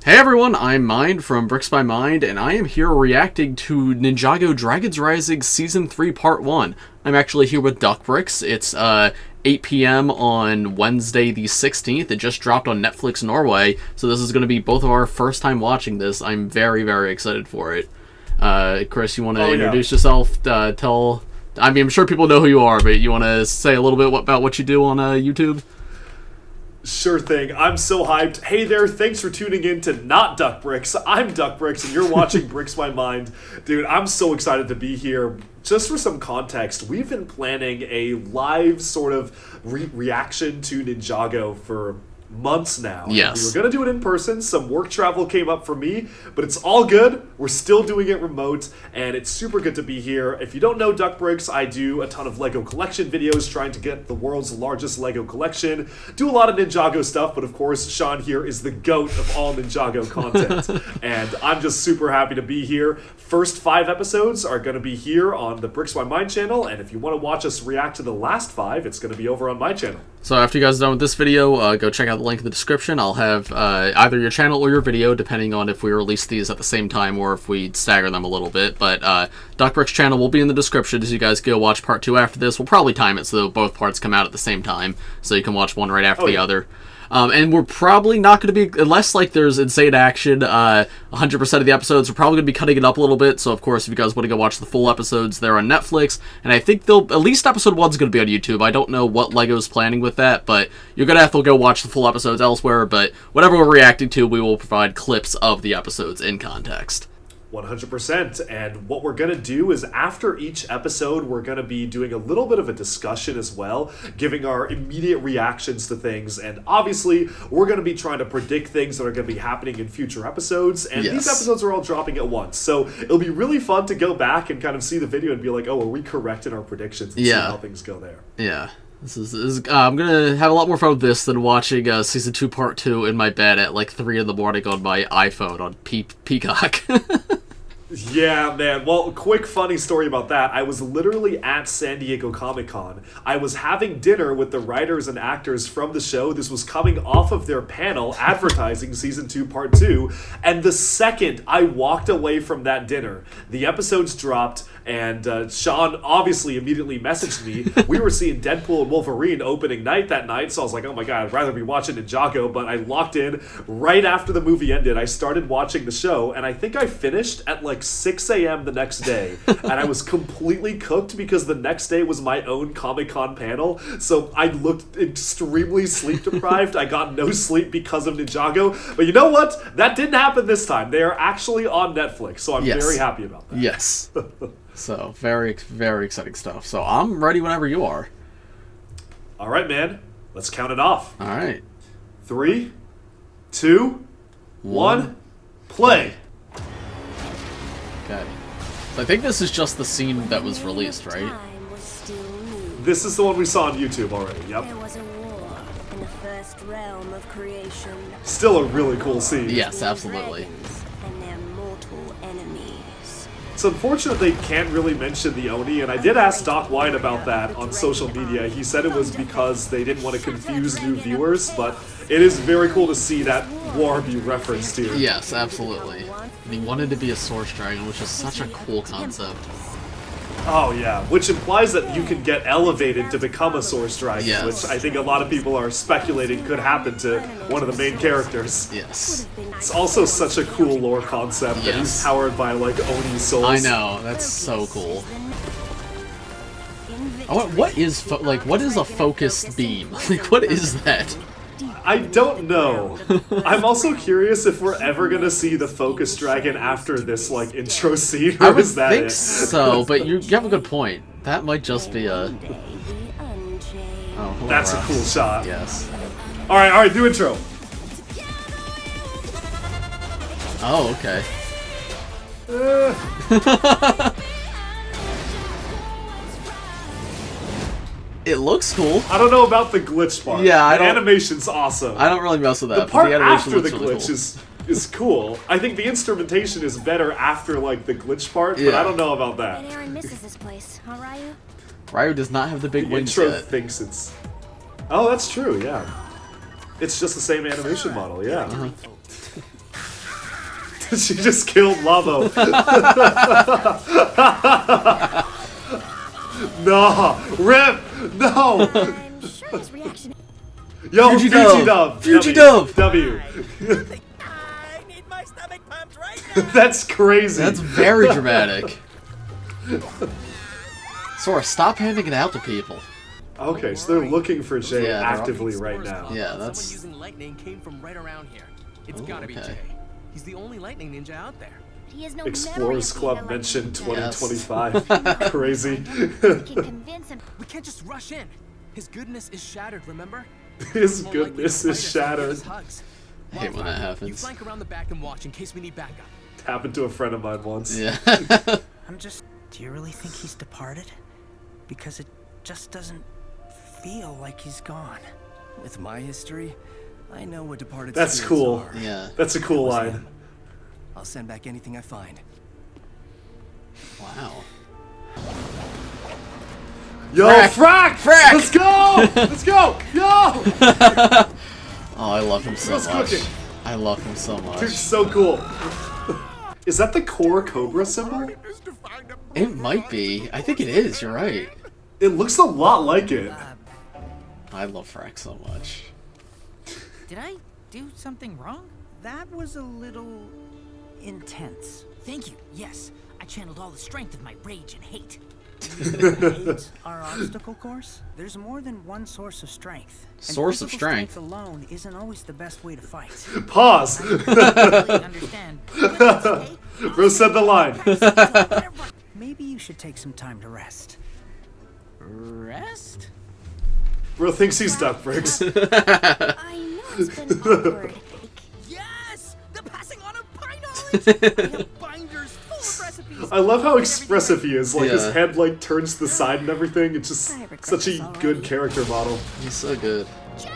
Hey everyone, I'm Mind from Bricks by Mind, and I am here reacting to Ninjago Dragons Rising Season 3 Part 1. I'm actually here with Duck Bricks. It's 8 p.m. on Wednesday the 16th. It just dropped on Netflix Norway, so this is going to be both of our first time watching this. I'm very, very excited for it. Chris, you want to introduce yourself? I mean, I'm sure people know who you are, but you want to say a little bit about what you do on YouTube? Sure thing. I'm so hyped. Hey there, thanks for tuning in to Not Duck Bricks. I'm Duck Bricks, and you're watching Bricks by Mind. Dude, I'm so excited to be here. Just for some context, we've been planning a live sort of reaction to Ninjago for months now. Yes. We were going to do it in person. Some work travel came up for me, but it's all good. We're still doing it remote, and it's super good to be here. If you don't know Duck Bricks, I do a ton of LEGO collection videos trying to get the world's largest LEGO collection. Do a lot of Ninjago stuff, but of course, Sean here is the GOAT of all Ninjago content. And I'm just super happy to be here. First 5 episodes are going to be here on the Bricks by Mind channel, and if you want to watch us react to the last 5, it's going to be over on my channel. So after you guys are done with this video, go check out the link in the description. I'll have either your channel or your video, depending on if we release these at the same time or if we stagger them a little bit. But Duck Bricks' channel will be in the description, as you guys go watch part 2 after this. We'll probably time it so both parts come out at the same time, so you can watch one right after the other. And we're probably not going to be, unless like there's insane action, 100% of the episodes, we're probably going to be cutting it up a little bit. So of course, if you guys want to go watch the full episodes, they're on Netflix. And I think at least episode 1's going to be on YouTube. I don't know what LEGO's planning with that, but you're going to have to go watch the full episodes elsewhere. But whatever we're reacting to, we will provide clips of the episodes in context. 100%. And what we're going to do is after each episode, we're going to be doing a little bit of a discussion as well, giving our immediate reactions to things. And obviously, we're going to be trying to predict things that are going to be happening in future episodes. And these episodes are all dropping at once. So it'll be really fun to go back and kind of see the video and be like, oh, are we correct in our predictions and see how things go there. Yeah. This is I'm going to have a lot more fun with this than watching Season 2 Part 2 in my bed at like 3 in the morning on my iPhone on Peacock. Yeah, man. Well, quick funny story about that. I was literally at San Diego Comic-Con. I was having dinner with the writers and actors from the show. This was coming off of their panel advertising Season 2 Part 2. And the second I walked away from that dinner, the episodes dropped, and Sean obviously immediately messaged me. We were seeing Deadpool and Wolverine opening night that night, so I was like, oh my god, I'd rather be watching Ninjago, but I locked in right after the movie ended. I started watching the show, and I think I finished at like 6 a.m. the next day, and I was completely cooked because the next day was my own Comic-Con panel, so I looked extremely sleep-deprived. I got no sleep because of Ninjago, but you know what? That didn't happen this time. They are actually on Netflix, so I'm very happy about that. Yes. So, very, very exciting stuff. So, I'm ready whenever you are. All right, man. Let's count it off. All right. 3, 2, 1, play. Okay. So, I think this is just the scene that was released, right? This is the one we saw on YouTube already, yep. There was a war in the first realm of creation. Still a really cool scene. Yes, absolutely. And their mortal enemies. It's unfortunate they can't really mention the Oni, and I did ask Doc White about that on social media. He said it was because they didn't want to confuse new viewers, but it is very cool to see that war be referenced here. Yes, absolutely. And he wanted to be a Source Dragon, which is such a cool concept. Oh yeah, which implies that you can get elevated to become a Source Dragon, which I think a lot of people are speculating could happen to one of the main characters. Yes. It's also such a cool lore concept that he's powered by, like, Oni souls. I know, that's so cool. What is a focused beam? Like, what is that? I don't know. I'm also curious if we're ever gonna see the Focus Dragon after this, like, intro scene, or is that it? I think so, but you have a good point. That might just be a... Oh, that's a cool shot. Yes. Alright, do intro. Oh, okay. It looks cool. I don't know about the glitch part. Yeah, the animation's awesome. I don't really mess with that. The part but the after the really glitch cool. is cool. I think the instrumentation is better after, like, the glitch part, but I don't know about that. But Aaron misses this place, huh, Ryu? Ryu does not have the big wings intro yet. thinks it's... Oh, that's true, yeah. It's just the same animation model, yeah. She just killed Lavo. No, Rip, no. I'm sure his reaction. Yo, Fugidove. Fugidove. W. I need my stomach pumped right now. That's crazy. That's very dramatic. Sora, stop handing it out to people. Okay, so they're looking for Jay Yeah, they're actively right now. Yeah, that's... Someone using lightning came from right around here. It's gotta be okay. Jay. He's the only lightning ninja out there. He has no Explorers memory Club of mentioned being a lightning 2025. Crazy. ninja. We can convince him. We can't just rush in. His goodness is shattered, remember? His More likely goodness to is fight us than give shattered. us hugs. I hate when that You happens. flank around the back and watch in case we need backup. Happened to a friend of mine once. Yeah. I'm just... Do you really think he's departed? Because it just doesn't feel like he's gone. With my history, I know what departed That's spirits cool. are. Yeah. That's a cool Was line. him. I'll send back anything I find. Wow. Yo, Frack! Frack! Let's go! Let's go! Yo! Oh, I love him so Who's much. cooking? I love him so much. Dude, so cool. Is that the core Cobra symbol? It might be. I think it is. You're right. It looks a lot like it. I love Frack so much. Did I do something wrong? That was a little... intense. Thank you. Yes, I channeled all the strength of my rage and hate. Hate our obstacle course? There's more than one source of strength. And Source of physical strength? alone isn't always the best way to fight. Pause. I completely understand. But that's okay. Bro said the line. Maybe you should take some time to rest. Rest? Bro thinks he's Duck Bricks. I know it's been awkward. Yes! The passing on of pine knowledge! I have binders full of recipes. I love how expressive he is. Like his Yeah. head like turns to the side and everything. It's just I regret such this a already. good character model. He's so good. Jay!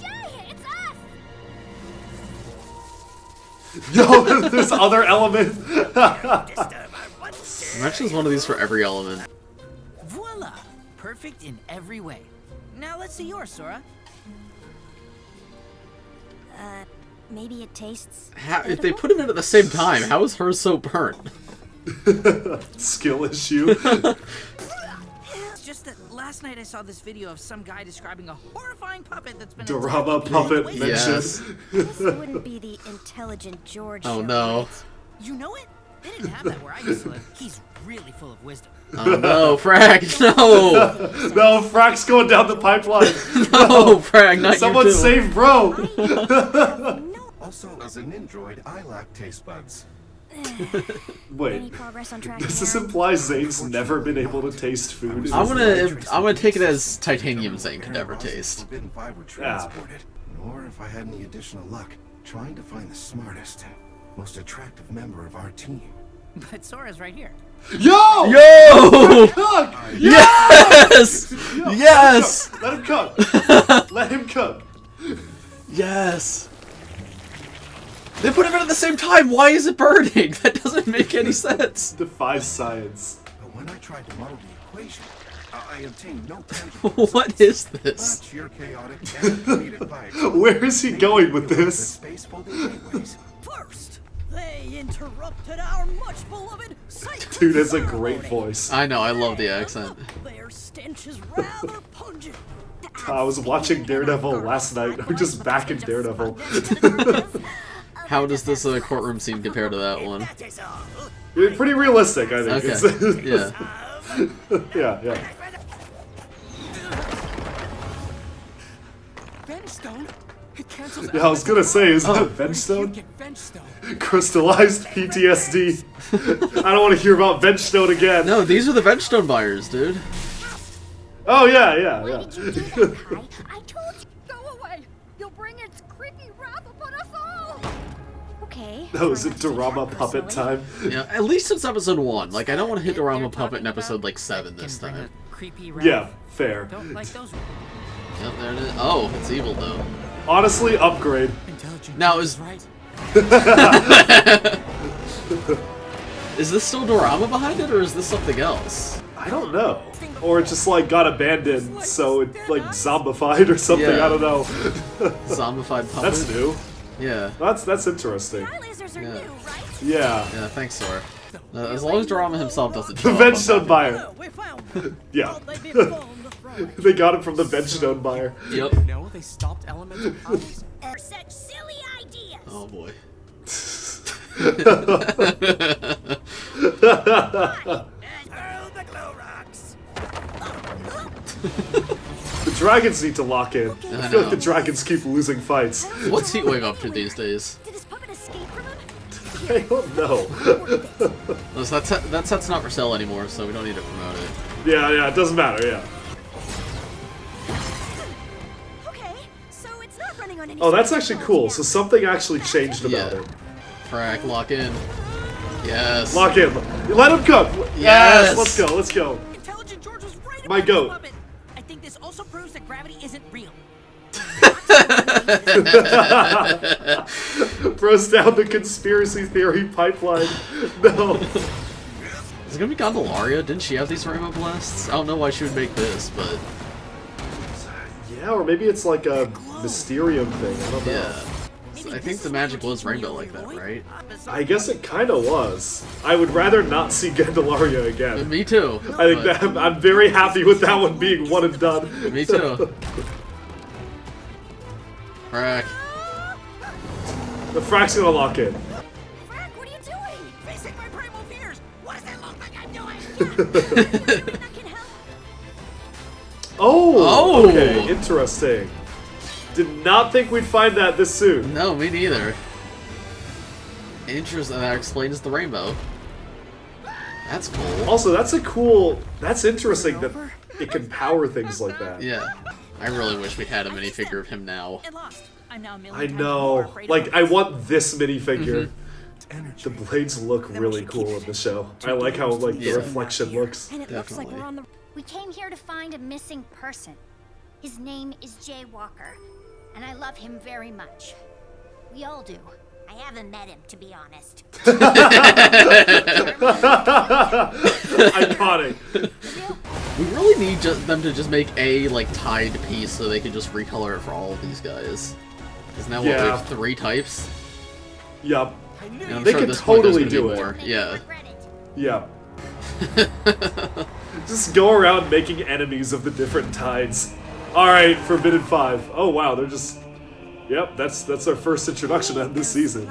Jay, it's us! Yo, this other element. Mentions one of these for every element. Voila! Perfect in every way. Now let's see yours, Sora. Maybe it tastes. How, if they put them in at the same time, how is hers so burnt? Skill issue. It's just that last night I saw this video of some guy describing a horrifying puppet that's been Dorama attacking puppet people. mentioned. Yes. This wouldn't be the intelligent George. Oh show, no. right? You know it? They didn't have that where I used to live. He's really full of wisdom. Oh no, Frack, no! No, Frack's going down the pipeline. No, Frack, not Someone you too. save bro. Also, as a Nindroid, I lack taste buds. Any Wait, progress on track? does this imply Zane's never been able to taste food? in I'm his life? gonna take it as titanium Zane could never taste. Forbidden 5 were transported. Nor, if I had any additional luck, trying to find the smartest and most attractive member of our team. But Sora's right here. Yo! Yo! Cook! Yes! Yes! Let him cook. Let him cook. Yes! They put them in at the same time. Why is it burning? That doesn't make any sense. Defies science. But when I tried to model the equation, I obtained no tangible What is but this? sheer chaotic and created by Where is he going with the this? space folding gateways. First, they interrupted our much beloved site. Dude has a great voice. I know, I love the accent. Their stench is rather pungent. I was watching Daredevil last night. I'm just back in Daredevil. How does this courtroom scene compare to that one? It's pretty realistic, I think. Okay. It's- Yeah. yeah. Vengestone? It cancels Yeah, I was gonna say, is that You Vengestone? get Vengestone. Crystallized PTSD. I don't want to hear about Vengestone again. No, these are the Vengestone buyers, dude. Oh, yeah. Why did you do that, Kai? I told you. Go away! You'll bring its creepy wrath upon us all! Okay. That was a try not to take Dorama that puppet personally. time. Yeah, at least since episode 1. Like, I don't want to hit Dorama Puppet in episode, like, 7 this Can bring time. a creepy wrath. Yeah, fair. Don't like those. Yep, there it is. Oh, it's evil, though. Honestly, upgrade. Intelligent Now, is is- right. Is this still Dorama behind it, or is this something else? I don't know. Or it just, like, got abandoned, so it, like, zombified or something. Yeah. I don't know. Zombified puppet? That's new. Yeah. That's interesting. Eye lasers are Yeah. new, right? Yeah. Yeah, thanks, Sora. As long as Dorama himself doesn't The show up, I'm Vengestone happy. buyer. Oh, we found them. Yeah. Thought they'd be full on the throne. They got it from the Vengestone buyer. Yep. No, they stopped elemental powers. For such silly ideas. Oh boy. Hurl the glow rocks. The dragons need to lock in. I I feel like know. the dragons keep losing fights. What's Heatwave up to these days? Did his puppet escape from him? I don't know. Listen, that set's not for sale anymore, so we don't need to promote it. Yeah, it doesn't matter, yeah. Okay, so it's not running on any. Oh, that's sort of actually technology cool. now. So something actually changed about Yeah. it. Frack, lock in. Yes. Lock in. Let him cook. Yes. Let's go. Let's go. Intelligent George was right My about goat. this puppet. I think this also proves that gravity isn't real. Throws down the conspiracy theory pipeline. No. Is it gonna be Gondolaria? Didn't she have these rainbow blasts? I don't know why she would make this, but Yeah, or maybe it's like a Mysterium thing. I don't know. yeah. I think the magic was rainbow like that, right? I guess it kind of was. I would rather not see Gandalaria again. Me too. I think but- that I'm very happy with that one being one and done. Me too. Frack. The frack's gonna lock in. Frank, what are you doing? Facing my primal fears. What does it look like I'm doing? That can help. Oh, Oh. okay, interesting. Did not think we'd find that this soon. No, me neither. Interesting. That explains the rainbow. That's cool. Also, that's interesting that it can power things like that. Yeah. I really wish we had a minifigure of him now. And lost. I'm now a million I times more know. afraid of Like, I heights. want this minifigure. Energy. The blades look really cool in the show. I like how, like, the Yeah. reflection looks. And it looks like Definitely. we're on the. We came here to find a missing person. His name is Jay Walker, and I love him very much. We all do. I haven't met him, to be honest. Iconic. We really need them to just make a like tied piece so they can just recolor it for all of these guys. Because now what, we Yeah. have 3 types. Yup. And I'm They sure could at this point there's totally gonna be do it. more. Make me Yeah. regret it. Yup. Just go around making enemies of the different tides. Alright, Forbidden 5. Oh wow, they're just... Yep, that's our first introduction of this season.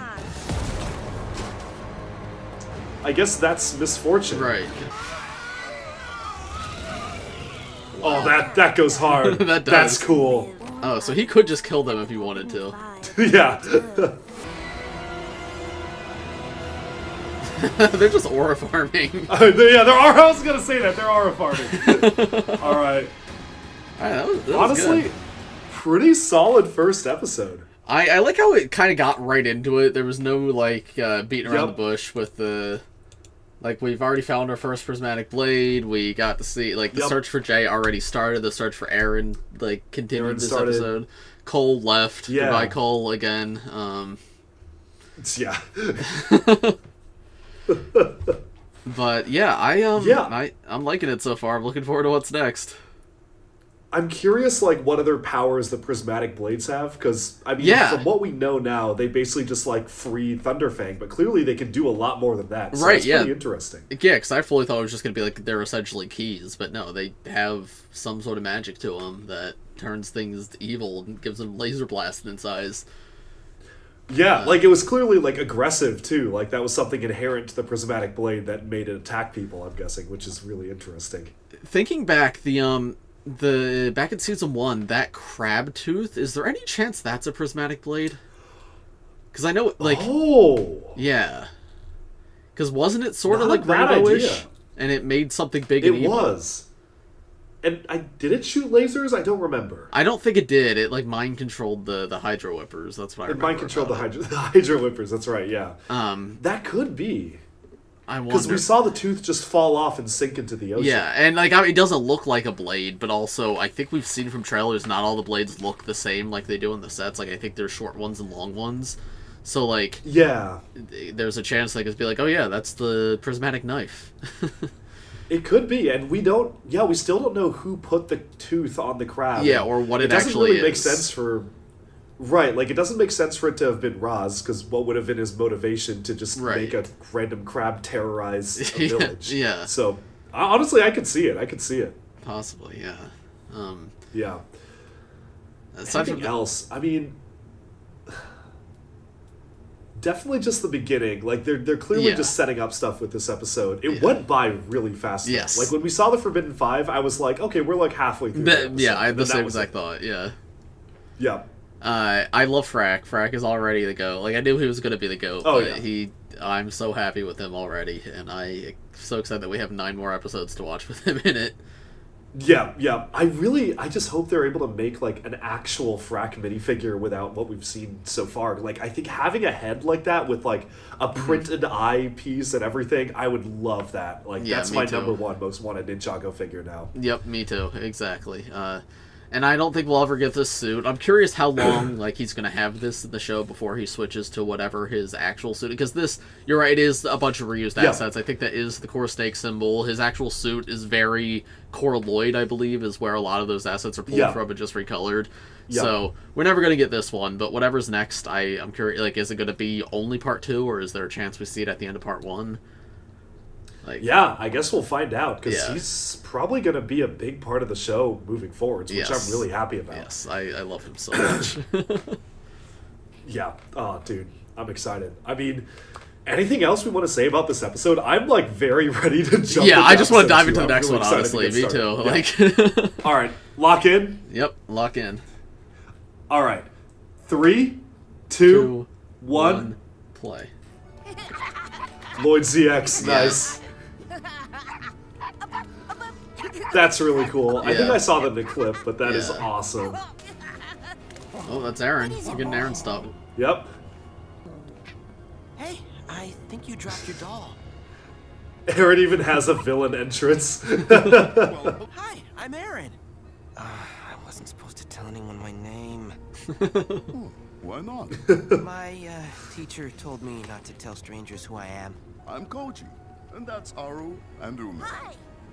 I guess that's Misfortune. Right. Oh, that goes hard. That does. That's cool. Oh, so he could just kill them if he wanted to. Yeah. They're just aura farming. Yeah, there are. I was gonna say that there are a farming. All right. Alright, that was Honestly, good. pretty solid first episode. I like how it kind of got right into it. There was no like beating around Yep. the bush with the like we've already found our first prismatic blade. We got to see like the Yep. search for Jay already started. The search for Aaron like continued Aaron this started. episode. Cole left. Yeah. Goodbye, Cole again. Yeah. But yeah, I'm liking it so far. I'm looking forward to what's next. I'm curious, like, what other powers the prismatic blades have, because, I mean, Yeah. from what we know now, they basically just, like, free Thunderfang, but clearly they can do a lot more than that, so Right, that's yeah. pretty interesting. Yeah, because I fully thought it was just gonna be like they're essentially keys, but no, they have some sort of magic to them that turns things evil and gives them laser blasting in size. Yeah, like, it was clearly, like, aggressive, too. Like, that was something inherent to the prismatic blade that made it attack people, I'm guessing, which is really interesting. Thinking back, the back in season 1, that crab tooth, is there any chance that's a prismatic blade? Because I know, like, Oh! yeah, because wasn't it sort of Not a like bad rainbowish, idea. and it made something big and It evil? was. And did it shoot lasers? I don't remember. I don't think it did. It like mind controlled the Hydro Whippers. That's what I It remember. mind controlled the about it. Hydra Whippers, that's right, yeah. That could be. I Because wonder. we saw the tooth just fall off and sink into the ocean. Yeah, and like it doesn't look like a blade, but also I think we've seen from trailers not all the blades look the same like they do in the sets. Like I think there's short ones and long ones. So like Yeah. there's a chance they could be like, oh yeah, that's the prismatic knife. It could be, and we still don't know who put the tooth on the crab. Yeah, or what it doesn't actually really make is. sense for... Right, like, it doesn't make sense for it to have been Roz, because what would have been his motivation to just make a random crab terrorize a village? Yeah. So, honestly, I could see it. I could see it. Possibly, yeah. Yeah. Aside Anything else? I mean, definitely just the beginning. Like, they're clearly just setting up stuff with this episode. It went by really fast. Yes. Like, when we saw the Forbidden Five, I was like, okay, we're like halfway through the episode. Yeah, I had the same exact thought, yeah. Yeah. I love Frack. Frack is already the GOAT. Like, I knew he was going to be the GOAT, I'm so happy with him already, and I'm so excited that we have 9 more episodes to watch with him in it. Yeah. I just hope they're able to make, like, an actual Frack minifigure without what we've seen so far. Like, I think having a head like that with, like, a printed eye piece and everything, I would love that. Like, that's my number 1 most wanted Ninjago figure now. Yep, me too. Exactly. And I don't think we'll ever get this suit. I'm curious how long like he's gonna have this in the show before he switches to whatever his actual suit. Because this, you're right, it is a bunch of reused assets. I think that is the core snake symbol. His actual suit is very core Lloyd, I believe, is where a lot of those assets are pulled from and just recolored. So we're never gonna get this one, but whatever's next, I'm curious. Like, is it gonna be only part 2, or is there a chance we see it at the end of part 1? Like, yeah, I guess we'll find out, because he's probably going to be a big part of the show moving forwards, which I'm really happy about. Yes, I love him so much. Yeah. Oh, dude, I'm excited. I mean, anything else we want to say about this episode? I'm, like, very ready to jump Yeah, I just want to dive into into the next one, honestly. Me too. Yeah. Like, all right, lock in? Yep, lock in. All right. 3, 2, 1, play. Lloyd ZX, nice. That's really cool. I think I saw that in the clip, but that is awesome. Oh, that's Aaron. We're getting Aaron stuff. Yep. Hey, I think you dropped your doll. Aaron even has a villain entrance. Hi, I'm Aaron. I wasn't supposed to tell anyone my name. Why not? My teacher told me not to tell strangers who I am. I'm Koji, and that's Haru and Umi.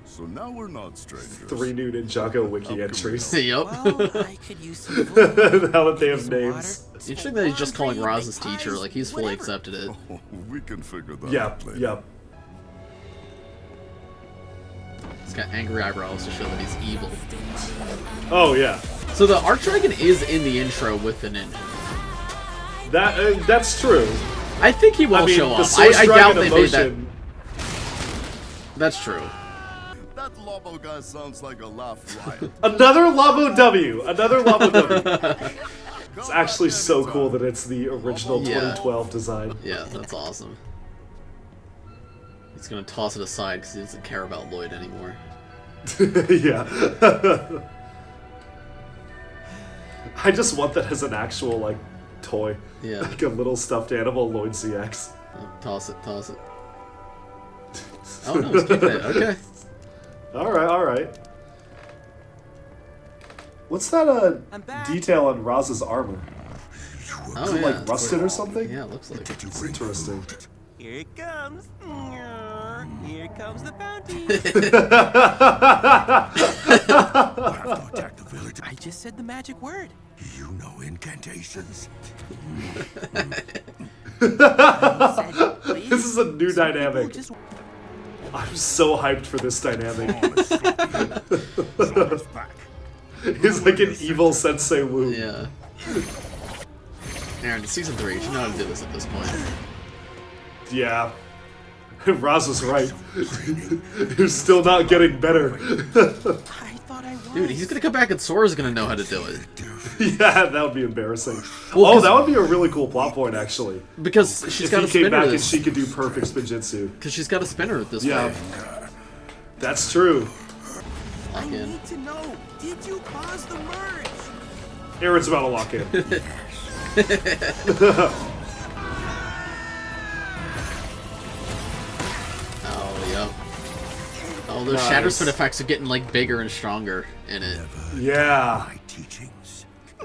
So now we're not strangers. 3 new Ninjago wiki entries. Yep. Well, I could use some food. Now that they have names. Interesting that he's just calling Roz his teacher. Like, he's fully accepted it. Oh, we can figure that out later. Yep. He's got angry eyebrows to show that he's evil. Oh, yeah. So the Arch Dragon is in the intro with the ninja. That's true. I think he will show up. I doubt they made that. That's true. That Lobo guy sounds like a laugh riot. Another Labo W. Another Labo W. It's actually so cool that it's the original 2012 design. Yeah, that's awesome. He's gonna toss it aside because he doesn't care about Lloyd anymore. Yeah. I just want that as an actual, like, toy. Yeah. Like a little stuffed animal Lloyd ZX. Oh, toss it, toss it. Oh no, he's keeping it. Okay. Alright. What's that detail on Roz's armor? Oh, Is it like rusted or something? Yeah, it looks like it. It's interesting. Here it comes. Here comes the bounty. I just said the magic word. You know incantations. This is a new dynamic. I'm so hyped for this dynamic. He's like an evil Sensei Wu. Yeah. Aaron, it's season 3. You should know how to do this at this point. Yeah. Roz was right. You're still not getting better. Dude, he's gonna come back and Sora's gonna know how to do it. Yeah, that would be embarrassing. Well, that would be a really cool plot point, actually. Because she's got a spinner. If he came back and she could do perfect spinjitzu. Because she's got a spinner at this point. Yeah. That's true. I need to know, did you pause the merge? Aaron's about to lock in. Oh, yeah. Oh, those shatter spin effects are getting, like, bigger and stronger in it. Yeah.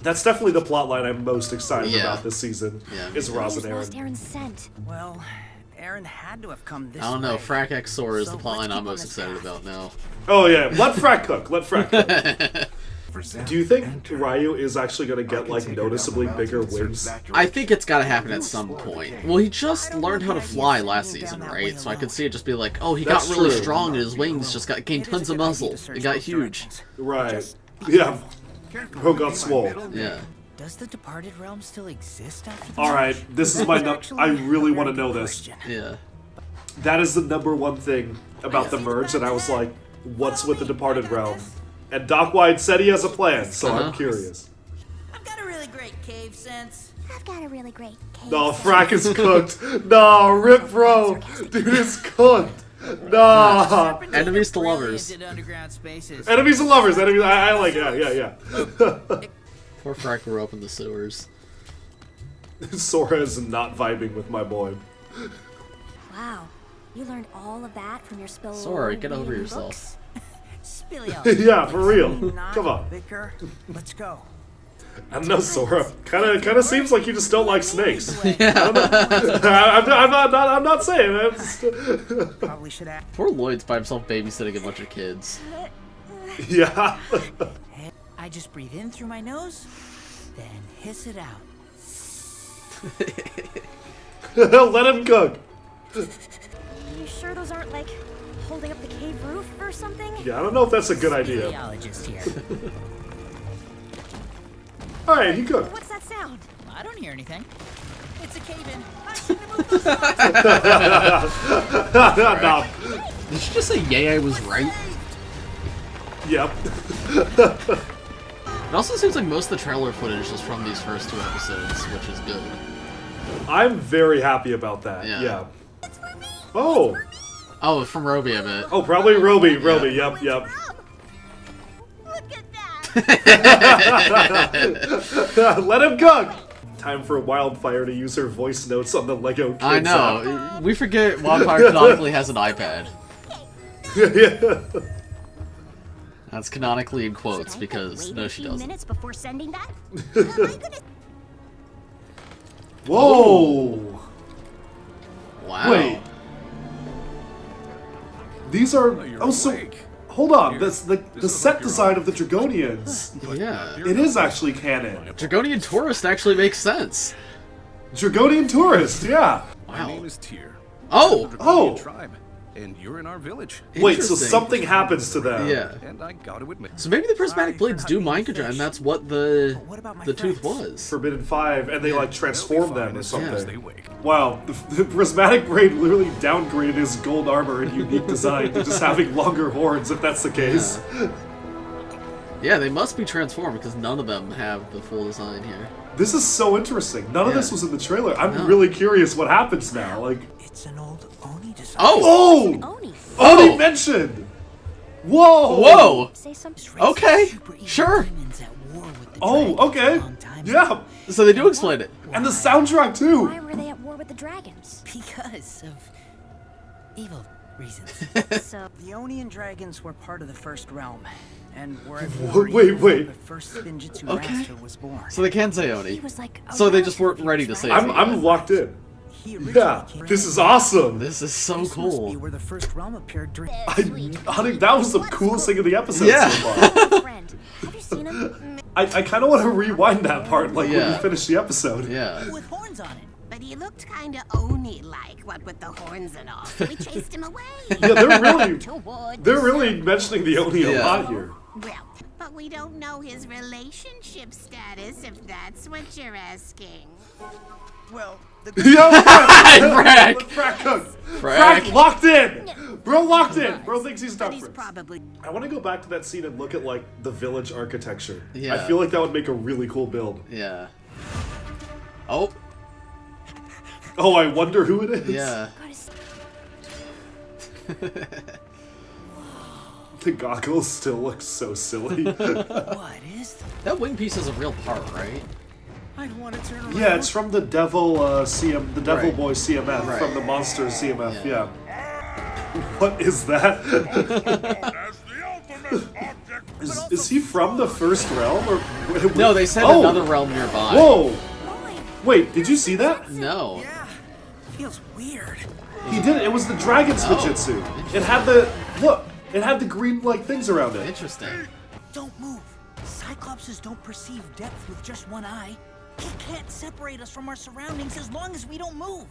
That's definitely the plot line I'm most excited about this season. Is Roz and Aaron. Aaron's scent. Well, Aaron had to have come this way. I don't know. Frack X Sora is the plotline I'm most excited about now. Oh yeah, let Frack cook. Let Frack cook. Do you think Ryu is actually going to get, like, noticeably bigger wings? I think it's gotta happen at some point. Well, he just learned how to fly last season, right? So I could see it just be like, oh, he got really strong and his wings just gained tons of muscle. It got huge. Right. Yeah. Bro got swole. Yeah. Does the departed realm still exist after the Alright, this is my I really want to know this. Yeah. That is the #1 thing about the merge, and I was like, what's with the departed realm? And Doc White said he has a plan, so I'm curious. I've got a really great cave sense. I've got a really great cave. No, Frack is cooked. No, rip, bro. Dude is cooked. No. Enemies to lovers. Underground spaces. Enemies to lovers. Enemies. I like it. Yeah. Poor Frack grew up in the sewers. Sora is not vibing with my boy. Wow, you learned all of that from your spill. Sora, get over yourself. Yeah, for real. Come on. Vicar, let's go. I don't know, Sora. Kind of seems like you just don't like snakes. Yeah. I'm not saying that. Probably should act. Poor Lloyd's by himself babysitting a bunch of kids. Yeah. I just breathe in through my nose, then hiss it out. Let him cook. You sure those aren't like holding up the cave roof or something? Yeah, I don't know if that's a good idea. Geologist here. Alright, he cooked. What's that sound? I don't hear anything. It's a cave-in. I shouldn't have moved those logs. Nah. Did you just say yay, I was right? Yep. It also seems like most of the trailer footage is from these first 2 episodes, which is good. I'm very happy about that. Yeah. Oh. Oh, from Roby, I bet. Oh, probably Roby. Roby. Yep. Look at that! Let him cook. Time for Wildfire to use her voice notes on the LEGO Kids I know. We forget Wildfire canonically has an iPad. Yeah. That's canonically in quotes because no, she doesn't. Minutes before sending that? Whoa. Wow. Wait. These are. Oh, so. Hold on. That's the set design of the Dragonians. Yeah. It is actually canon. Dragonian Tourist actually makes sense. Dragonian Tourist. Yeah. Wow. My name is Tyr. Oh. Oh. Tribe, and you're in our village. Wait, so Interesting. something happens to them. Yeah. And I gotta admit, So maybe the prismatic blades do mind control, and that's what the tooth was. Forbidden 5, and they like transform them or as soon as something. they wake. Wow, the prismatic braid literally downgraded his gold armor and unique design to just having longer horns, if that's the case. Yeah, they must be transformed because none of them have the full design here. This is so interesting. None of this Yeah. was in the trailer. I'm No. really curious what happens now. Like, It's an old Oni design. Oh! Oni Oh! mentioned! Whoa! Whoa! Say something. Okay, sure. Oh, okay. Yeah. So they do explain it. And the soundtrack too. Why were they at war with the dragons? Because of evil reasons. So The Oni and dragons were part of the first realm, and were at Wait, war even before wait. the first Spinjitzu Okay. master was born. So they can say Oni. he was like. a So they just relative weren't ready of to say dragons. it. I'm locked in. He originally Yeah. came This from is awesome. This is so This must be cool. where the first realm appeared during. Honey, that was the coolest thing of the episode Yeah. so far. Friend. Have you seen him? I kind of want to rewind that part, like when Yeah. we finish the episode. Yeah. With horns on it. But he looked kinda Oni-like, what with the horns and all. So we chased him away. Yeah, Toward they're the really mentioning the Oni a Yeah. lot here. Well, but we don't know his relationship status, if that's what you're asking. Well, the Yeah, Frack! Frack cook. Frack. Frack locked in. Bro locked in. Bro thinks he's But Dark he's Prince. probably I want to go back to that scene and look at like the village architecture. Yeah. I feel like that would make a really cool build. Yeah. Oh. Oh, I wonder who it is. Yeah. The goggles still look so silly. what is that? That wing piece is a real part, right? I don't want to turn around. Yeah, it's from the Devil the Devil Right. Boy CMF Right. from the Monsters CMF. Yeah. Yeah. What is that? is he from the first realm or? No, they said Oh! another realm nearby. Whoa! Wait, did you see that? No. Yeah, feels weird. He did. It was the dragon's Oh. Fujitsu. It had the look. It had the green like things around it. Interesting. Don't move. Cyclopses don't perceive depth with just one eye. It can't separate us from our surroundings as long as we don't move.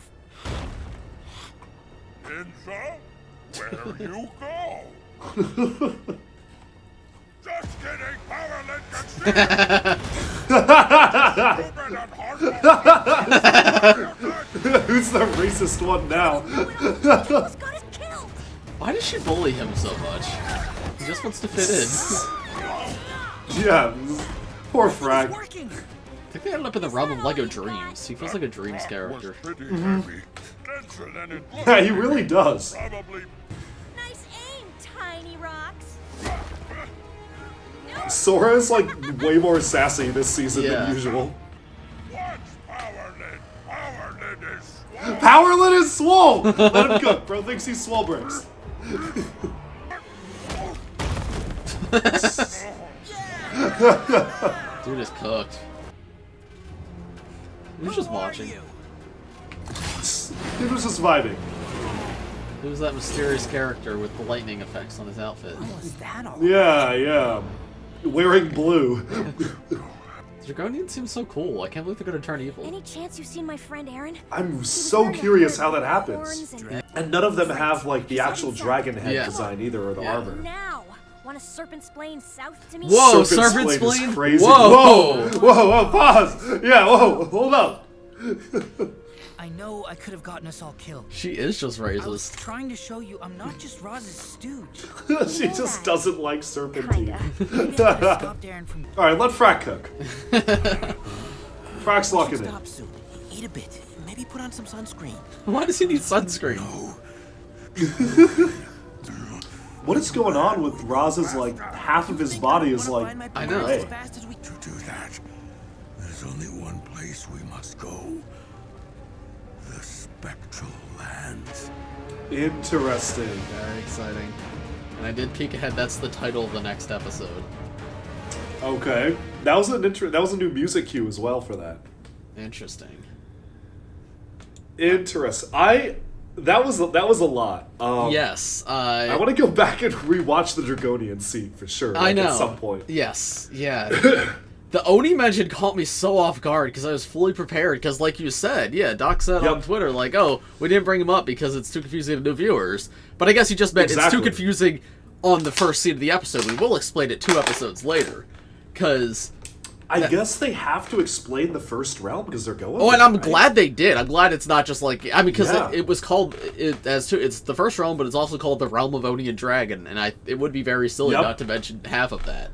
Ninja, where you go? Just kidding, Powerlet can see you. Stupid and hard-working. Who's the racist one now? Why does she bully him so much? He just wants to fit in. Yeah, poor Frag. I think they ended up in the realm of LEGO Dreams. He feels like a Dreams character. Yeah, he really does. Nice aim, tiny rocks. Sora is like way more sassy this season Yeah. than usual. What's Powerlet? Powerlet is swole. Powerlet is swole! Let him cook, bro thinks he's swole bricks. Dude is cooked. He was just watching. He was just vibing. Who's that mysterious character with the lightning effects on his outfit? Yeah. Wearing blue. Dragonian seems so cool. I can't believe they're gonna turn evil. Any chance you've seen my friend Aaron? I'm so curious how that happens. And none of them have like the actual dragon head design either, or the armor. Now, want a serpent splain south to me? Whoa, Serpent serpent Splain spleen? is crazy. Whoa! Whoa, pause! Yeah, whoa, hold up. I know I could have gotten us all killed. She is just I was racist. trying to show you I'm not just Roz's stooge. She just doesn't like serpentine. Stopped Aaron from... Alright, let Frack cook. Frack's locking in. Stop soon. Eat a bit. Maybe put on some sunscreen. Why does he need sunscreen? What is going on with Roz's, like, half of his body is like, I know. gray. To do that, there's only one place we must go. The Spectral Lands. Interesting. Very exciting. And I did peek ahead. That's the title of the next episode. Okay. That was a new music cue as well for that. Interesting. Interesting. That was a lot. Yes. I want to go back and rewatch the Dragonian scene for sure. I know. At some point. Yes. Yeah. The Oni mention caught me so off guard because I was fully prepared. Because, like you said, yeah, Doc said on Twitter, like, "Oh, we didn't bring him up because it's too confusing to new viewers." But I guess he just meant it's too confusing on the first scene of the episode. We will explain it 2 episodes later, because I guess they have to explain the first realm because they're going. Oh, and there, I'm right? glad they did. I'm glad it's not just like because Yeah. it was called it's the first realm, but it's also called the Realm of Oni and Dragon, and it would be very silly not to mention half of that.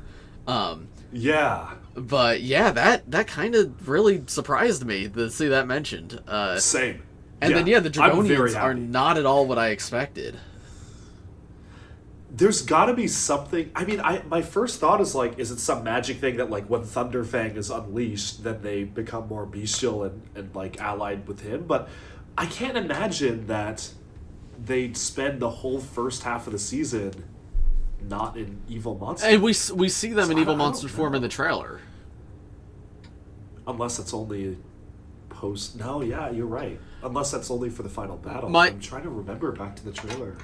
Yeah. But yeah, that kind of really surprised me to see that mentioned. Same. And then the I'm very Dragonians are happy. not at all what I expected. There's got to be something. I mean, my first thought is like, is it some magic thing that like when Thunderfang is unleashed, then they become more bestial and like allied with him? But I can't imagine that they'd spend the whole first half of the season not in evil monster. And we see them in evil monster form in the trailer. Unless it's only post. No, yeah, you're right. Unless that's only for the final battle. My- I'm trying to remember back to the trailer.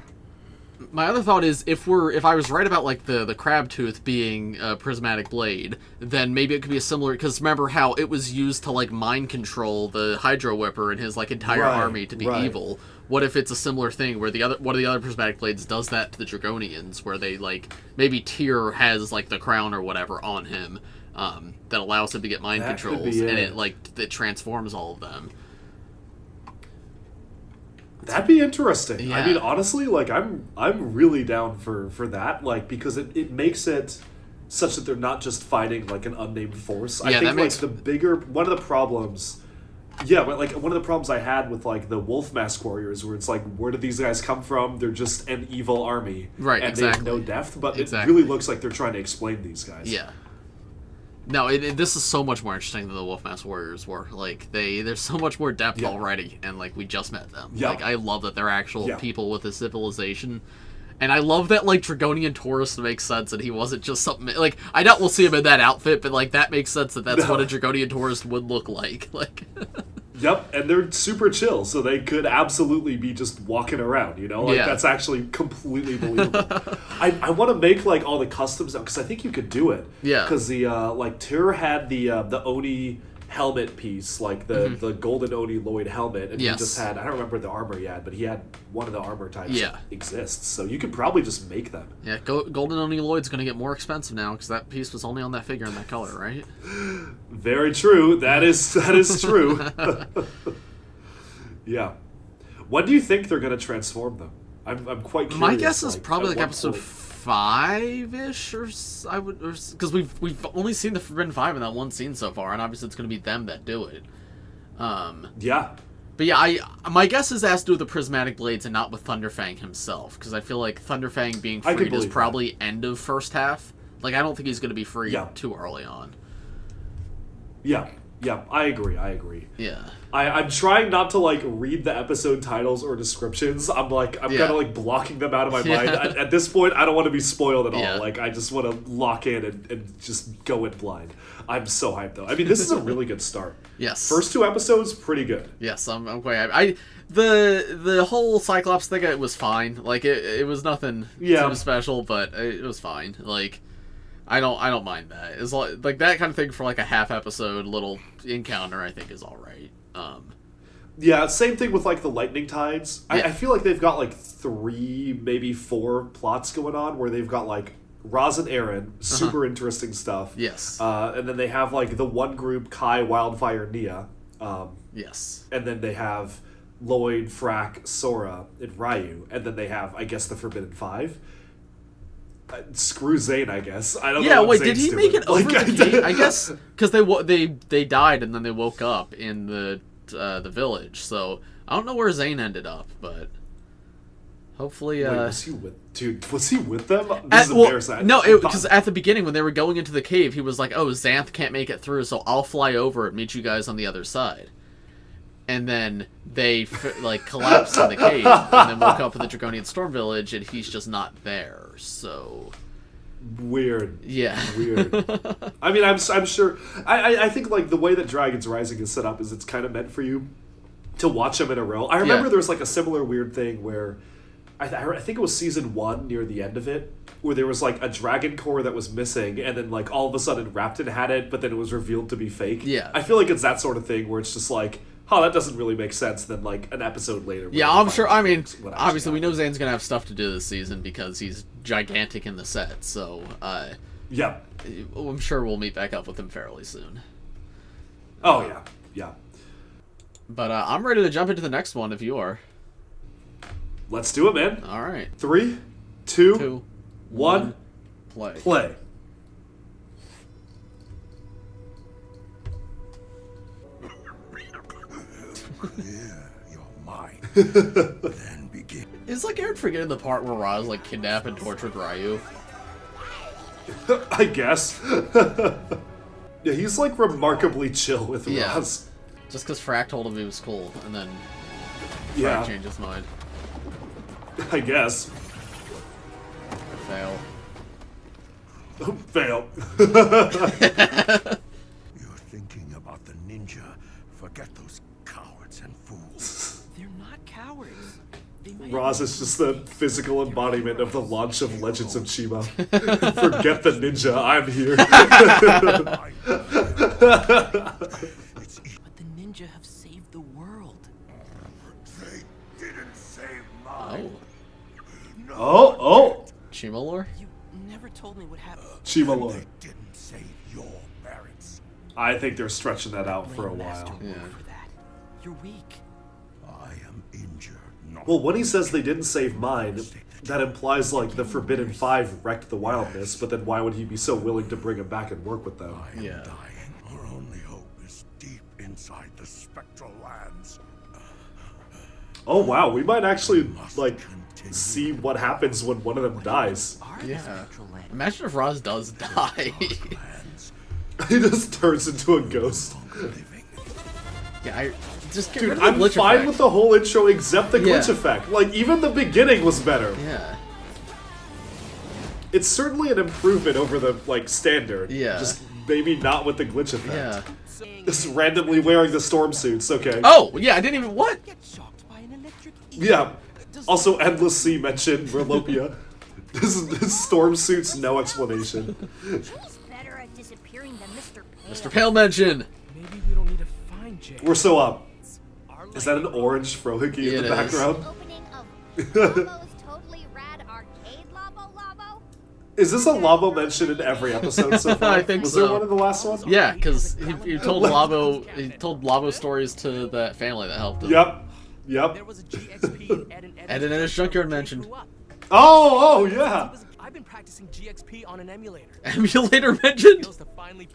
My other thought is if I was right about like the crab tooth being a prismatic blade, then maybe it could be a similar, because remember how it was used to like mind control the Hydro Whipper and his like entire army to be evil. What if it's a similar thing where one of the other prismatic blades does that to the Dragonians, where they like maybe Tyr has like the crown or whatever on him that allows him to get mind controls, and it transforms all of them. That'd be interesting. Yeah. I mean, honestly, like I'm really down for that, like because it makes it such that they're not just fighting like an unnamed force. I think like the bigger one of the problems. Yeah, but like one of the problems I had with like the Wolf Mask Warriors, where it's like, where did these guys come from? They're just an evil army, right? And they have no depth. But it really looks like they're trying to explain these guys. Yeah. No, this is so much more interesting than the Wolfmask Warriors were. Like there's so much more depth already, and like we just met them. Yeah. Like I love that they're actual people with a civilization, and I love that like Dragonian tourist makes sense, and he wasn't just something like I doubt we'll see him in that outfit, but like that makes sense that's what a Dragonian tourist would look like. Like Yep, and they're super chill, so they could absolutely be just walking around, you know? Like, that's actually completely believable. I want to make, like, all the customs, because I think you could do it. Yeah. Because the, like, Tyr had the Oni helmet piece, like the golden Oni Lloyd helmet, and he just had, I don't remember the armor he had, but he had one of the armor types that exists, so you could probably just make them. Yeah, golden Oni Lloyd's going to get more expensive now, because that piece was only on that figure in that color, right? Very true. That is true. Yeah. When do you think they're going to transform them? I'm quite curious. My guess is like, probably like what episode point? 5-ish, or I would, because we've only seen the Forbidden Five in that one scene so far, and obviously it's going to be them that do it. Yeah. But yeah, my guess is it has to do with the prismatic blades and not with Thunderfang himself, because I feel like Thunderfang being freed is probably end of first half. Like, I don't think he's going to be freed too early on. Yeah, I agree. Yeah. I'm trying not to, like, read the episode titles or descriptions. I'm kind of, like, blocking them out of my mind. At this point, I don't want to be spoiled at all. Like, I just want to lock in and just go in blind. I'm so hyped, though. I mean, this is a really good start. Yes. First 2 episodes, pretty good. Yes, I'm quite happy. The whole Cyclops thing, it was fine. Like, it was nothing too special, but it was fine. Like, I don't mind that. It's like that kind of thing for like a half episode little encounter, I think is all right. Yeah, same thing with like the lightning tides. I feel like they've got like 3, maybe 4 plots going on where they've got like Roz and Aaron, super interesting stuff. Yes. And then they have like the one group, Kai, Wildfire, Nia. Yes. And then they have Lloyd, Frack, Sora, and Ryu. And then they have, I guess, the Forbidden Five. Screw Zane, I guess. I don't know. Yeah, what wait, Zane's did he make it over like, the gate? I guess because they died and then they woke up in the village. So I don't know where Zane ended up, but hopefully. Wait, was he with them? This is embarrassing. No, because at the beginning when they were going into the cave, he was like, "Oh, Xanth can't make it through, so I'll fly over and meet you guys on the other side." And then they like collapsed in the cave, and then woke up in the Draconian Storm Village, and he's just not there. So weird. Yeah, weird. I mean, I'm sure. I think like the way that Dragon's Rising is set up is it's kind of meant for you to watch them in a row. I remember there was like a similar weird thing where I think it was season 1 near the end of it, where there was like a dragon core that was missing, and then like all of a sudden Rapton had it, but then it was revealed to be fake. Yeah, I feel like it's that sort of thing where it's just like, oh, that doesn't really make sense. Then like an episode later. Yeah, I'm sure. I mean, obviously we know Zane's gonna have stuff to do this season because he's gigantic in the set. So yeah, I'm sure we'll meet back up with him fairly soon. Oh yeah. But I'm ready to jump into the next one if you are. Let's do it, man. All right. 3, 2, 1, play. Yeah, you're mine. Then begin. Is like Aaron forgetting the part where Roz like kidnapped and tortured Ryu? I guess. Yeah, he's like remarkably chill with Roz. Just because Frack told him he was cool, and then Frack changed his mind. I guess. Fail. Fail. You're thinking about the ninja. Forget those cowards and fools. They're not cowards. Roz is just the physical embodiment of the launch of Legends of Chima. Forget the ninja, I'm here. But the ninja have saved the world. They didn't save mine. Oh. Chima lore? You never told me what happened. Chima lore. They didn't save your parents. I think they're stretching that out for a while. Yeah. For that. You're weak. I am injured. Well, when he says they didn't save mine, that implies like the Forbidden Five wrecked the Wildness, but then why would he be so willing to bring him back and work with them? I am dying. Our only hope is deep inside the spectral lands. Oh wow, we might actually like see what happens when one of them dies. Yeah. Imagine if Roz does die. He just turns into a ghost. Yeah, just get dude, rid of the I'm glitch fine effect. with the whole intro except the glitch effect. Like, even the beginning was better. Yeah. It's certainly an improvement over the, like, standard. Yeah. Just maybe not with the glitch effect. Yeah. Just randomly wearing the storm suits. Okay. Oh, yeah, I didn't even... What? Yeah. Also, Endless Sea mentioned Merlopia. This storm suits, no explanation. He's better at disappearing than Mr. Pale. Mr. Pale mention. Maybe we don't need to find Jay. We're so up. Is that an orange frohickey in the It is. background? Opening of Labo's Totally Rad Arcade Labo Labo? Is this a Labo mentioned in every episode so far? I think Was so. there one in the last one? Yeah, because he told Labo stories to that family that helped him. Yep. There was a GXP And in his junkyard mentioned. Oh, yeah. I've been practicing GXP on an emulator. Emulator mentioned?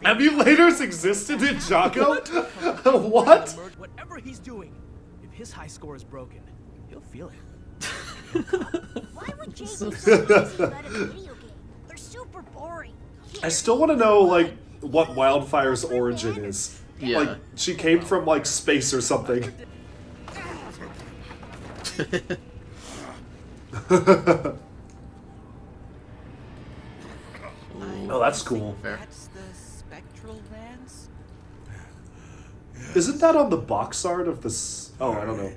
Emulators exist in Ninjago? What? Whatever he's doing, if his high score is broken, he'll feel it. Why would Jay be so crazy about a video game? They're super boring. I still want to know, like, what Wildfire's origin is. Yeah. Like, she came from, like, space or something. Oh, that's cool. Fair. That's the spectral lands? Isn't that on the box art of this? Oh, I don't know.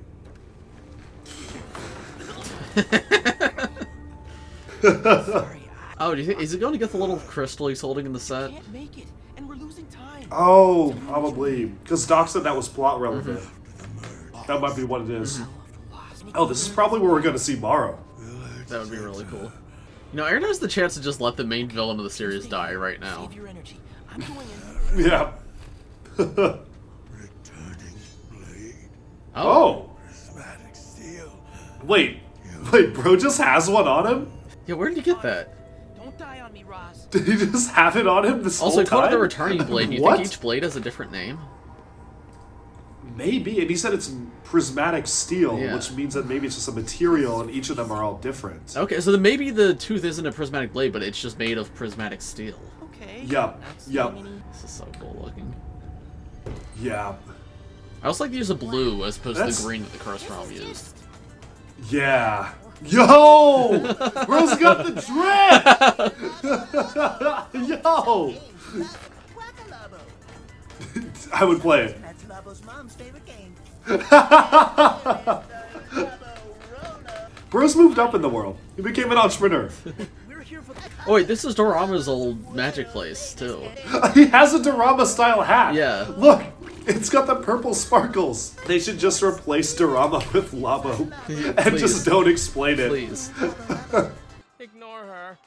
Oh, do you think, is it going to get the little crystal he's holding in the set? Can't make it, and we're losing time. Oh, probably. Because Doc said that was plot relevant. That might be what it is. Oh, this is probably where we're going to see Morrow. That would be really cool. You know, Aaron has the chance to just let the main villain of the series die right now. Save your energy. I'm going in. Yeah. Returning blade. Oh. Prismatic steel. Wait, bro just has one on him? Yeah, where did you get that? Don't die on me, Roz. Did he just have it on him this Also, whole he called it time? the returning blade. Do you What? think each blade has a different name? Maybe, and he said it's prismatic steel, Yeah. which means that maybe it's just a material and each of them are all different. Okay, so then maybe the tooth isn't a prismatic blade, but it's just made of prismatic steel. Okay. Yup, yup, This is so cool looking. yeah. I also like to use a blue as opposed to That's- the green that the Curse Realm used. Yeah. Yo! Bro's got the drip! Yo! I would play it. That's Labo's mom's favorite game. Bro's moved up in the world. He became an entrepreneur. Oh wait, this is Dorama's old magic place, too. He has a Dorama style hat. Yeah. Look, it's got the purple sparkles. They should just replace Dorama with Labo and just don't explain it. Please. Ignore her.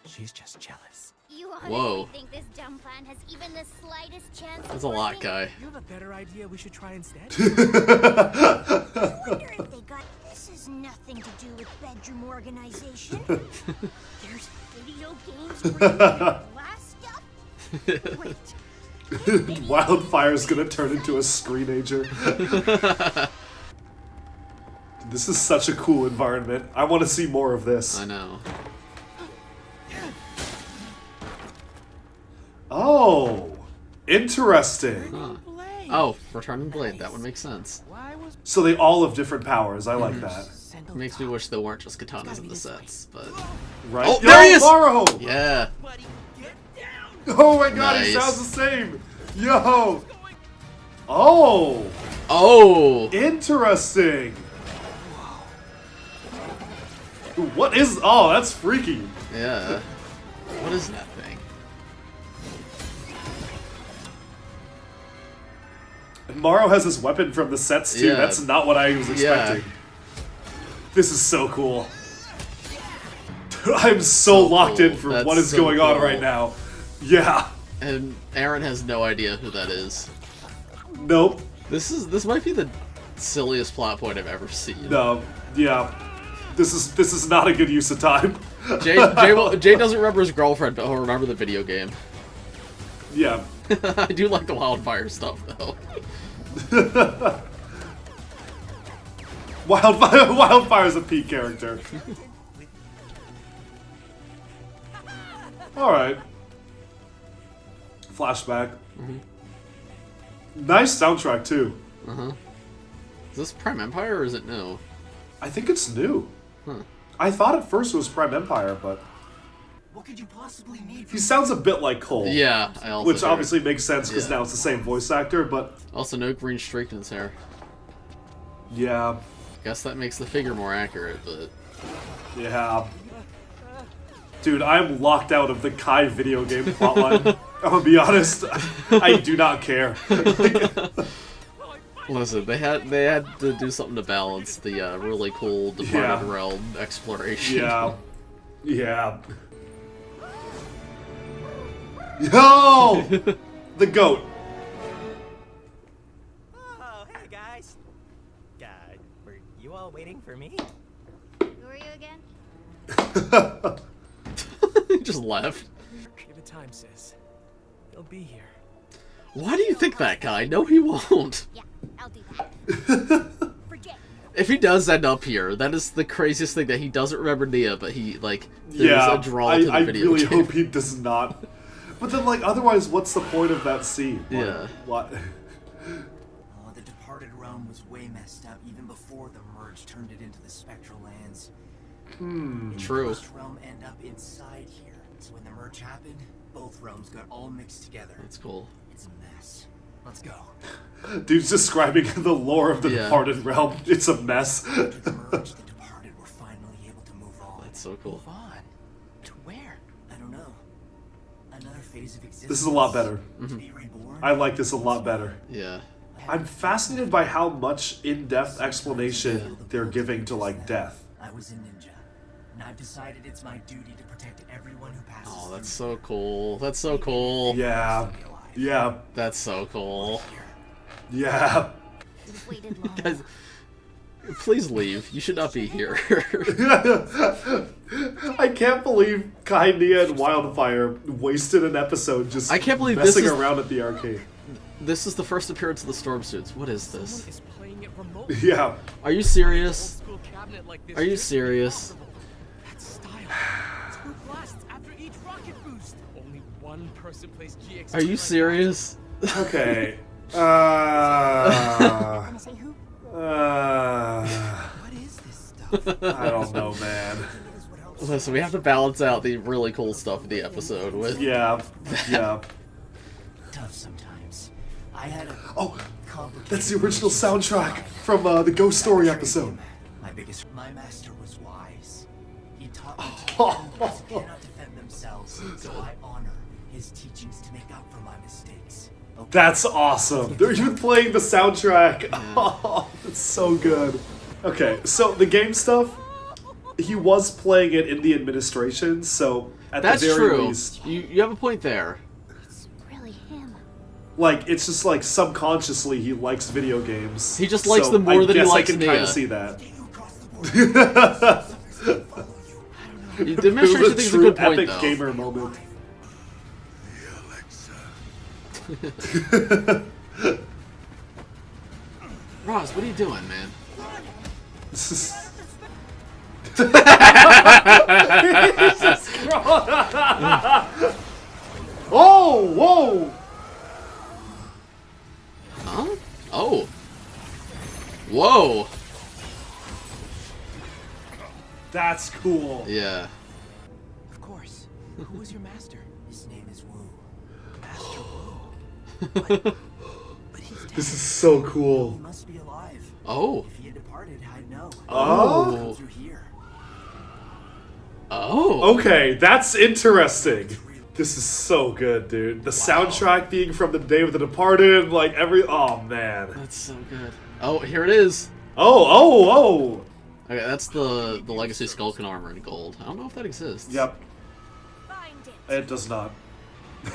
She's just jealous. You honestly Whoa. think this dumb plan has even the slightest chance That's of a lot, working? guy. You have a better idea we should try instead? I wonder if they got... This has nothing to do with bedroom organization. There's video games bringing glass stuff? Wait. Wildfire's gonna turn into a screenager. This is such a cool environment. I want to see more of this. I know. Oh, interesting. Huh. Oh, returning blade. That would make sense. So they all have different powers. I like that. Makes me wish there weren't just katanas in the sets, but... Right? Oh, there he is! Morrow! Yeah. Oh my god, he Nice. sounds the same! Yo! Oh! Oh! Interesting! What is... Oh, that's freaky. Yeah. What is that thing? And Morrow has his weapon from the sets too. Yeah. That's not what I was expecting. Yeah. This is so cool. I'm so locked in for That's what is so going on cool. right now. Yeah. And Aaron has no idea who that is. Nope. This might be the silliest plot point I've ever seen. No. Yeah. This is not a good use of time. Jay doesn't remember his girlfriend, but he'll remember the video game. Yeah. I do like the Wildfire stuff, though. Wildfire's a peak character. Alright. Flashback. Nice soundtrack, too. Is this Prime Empire, or is it new? I think it's new. Huh. I thought at first it was Prime Empire, but... What could you possibly need? He sounds a bit like Cole. Yeah, I also which hear obviously it. makes sense because now it's the same voice actor, but... Also, no green streak in his hair. Yeah. Guess that makes the figure more accurate, but... Yeah. Dude, I'm locked out of the Kai video game plotline. I'm gonna be honest. I do not care. Listen, they had to do something to balance the really cool Departed Realm exploration. Yeah. Yeah. Yo! The goat. Oh, hey guys. Were you all waiting for me? Who are you again? He just left. Give it time, sis. He'll be here. Why do you think that guy? No, he won't. Yeah, I'll do that. Forget. If he does end up here, that is the craziest thing that he doesn't remember Nia, but he, like, there's Yeah, a draw to the I video really game. hope he does not. But then, like, otherwise, what's the point of that scene? Like, Yeah. What? Oh, the departed realm was way messed up even before the merge turned it into the spectral lands. True. The first realm end up inside here. So when the merge happened, both realms got all mixed together. That's cool. It's a mess. Let's go. Dude's describing the lore of the Yeah. Departed Realm. It's a mess. After the merge, the departed were finally able to move on. That's so cool. Move on? To where? I don't know. Another phase of existence. This is a lot better. To be reborn? I like this a lot better. Yeah. I'm fascinated by how much in-depth explanation they're giving to, like, death. I was a ninja, and I've decided it's my duty to protect everyone who passes Oh, that's through. so cool. That's so cool. Yeah. Yeah. That's so cool. Yeah. We've waited long. Guys, please leave. You should not be here. I can't believe Kai, Nia, and Wildfire wasted an episode just I can't believe this messing is- around at the arcade. This is the first appearance of the storm suits. What is this? Someone is playing it remotely. Yeah. Are you serious? Old school cabinet like this Are you used to be serious? possible. That's style. 2 blasts after each rocket boost. Only one person plays GX. Are you serious? Okay. Gonna say who? What is this stuff? I don't know, man. Listen, we have to balance out the really cool stuff in the episode with... Yeah. Yeah. Tough sometimes. I had a Oh, complicated that's the original relationship. soundtrack from the Ghost Story episode. My master was wise. He taught me to members cannot defend themselves, so I honor his teachings to make up for my mistakes. Okay. That's awesome. They're even playing the soundtrack. Oh, it's so good. Okay, so the game stuff, he was playing it in the administration, so at That's the very true. least, You have a point there. It's really him. like, it's just like subconsciously he likes video games. He just likes So them more I than he guess likes I can kind Nia. of see that. The It was administration a thinks it's a true good point, epic though. gamer moment. Ross, what are you doing, man? Oh, whoa! Huh? Oh. Whoa. That's cool. Yeah. Of course. Who was your master? His name is Wu. Master Wu. But he's dead. This is so He cool. must be alive. Oh. If he had departed, I'd know. Oh. Through here. Oh. Okay, that's interesting. This is so good, dude. The soundtrack being from the Day of the Departed, like oh man. That's so good. Oh, here it is. Oh. Okay, that's the Legacy Skulkin armor in gold. I don't know if that exists. Yep, Find it. it does not.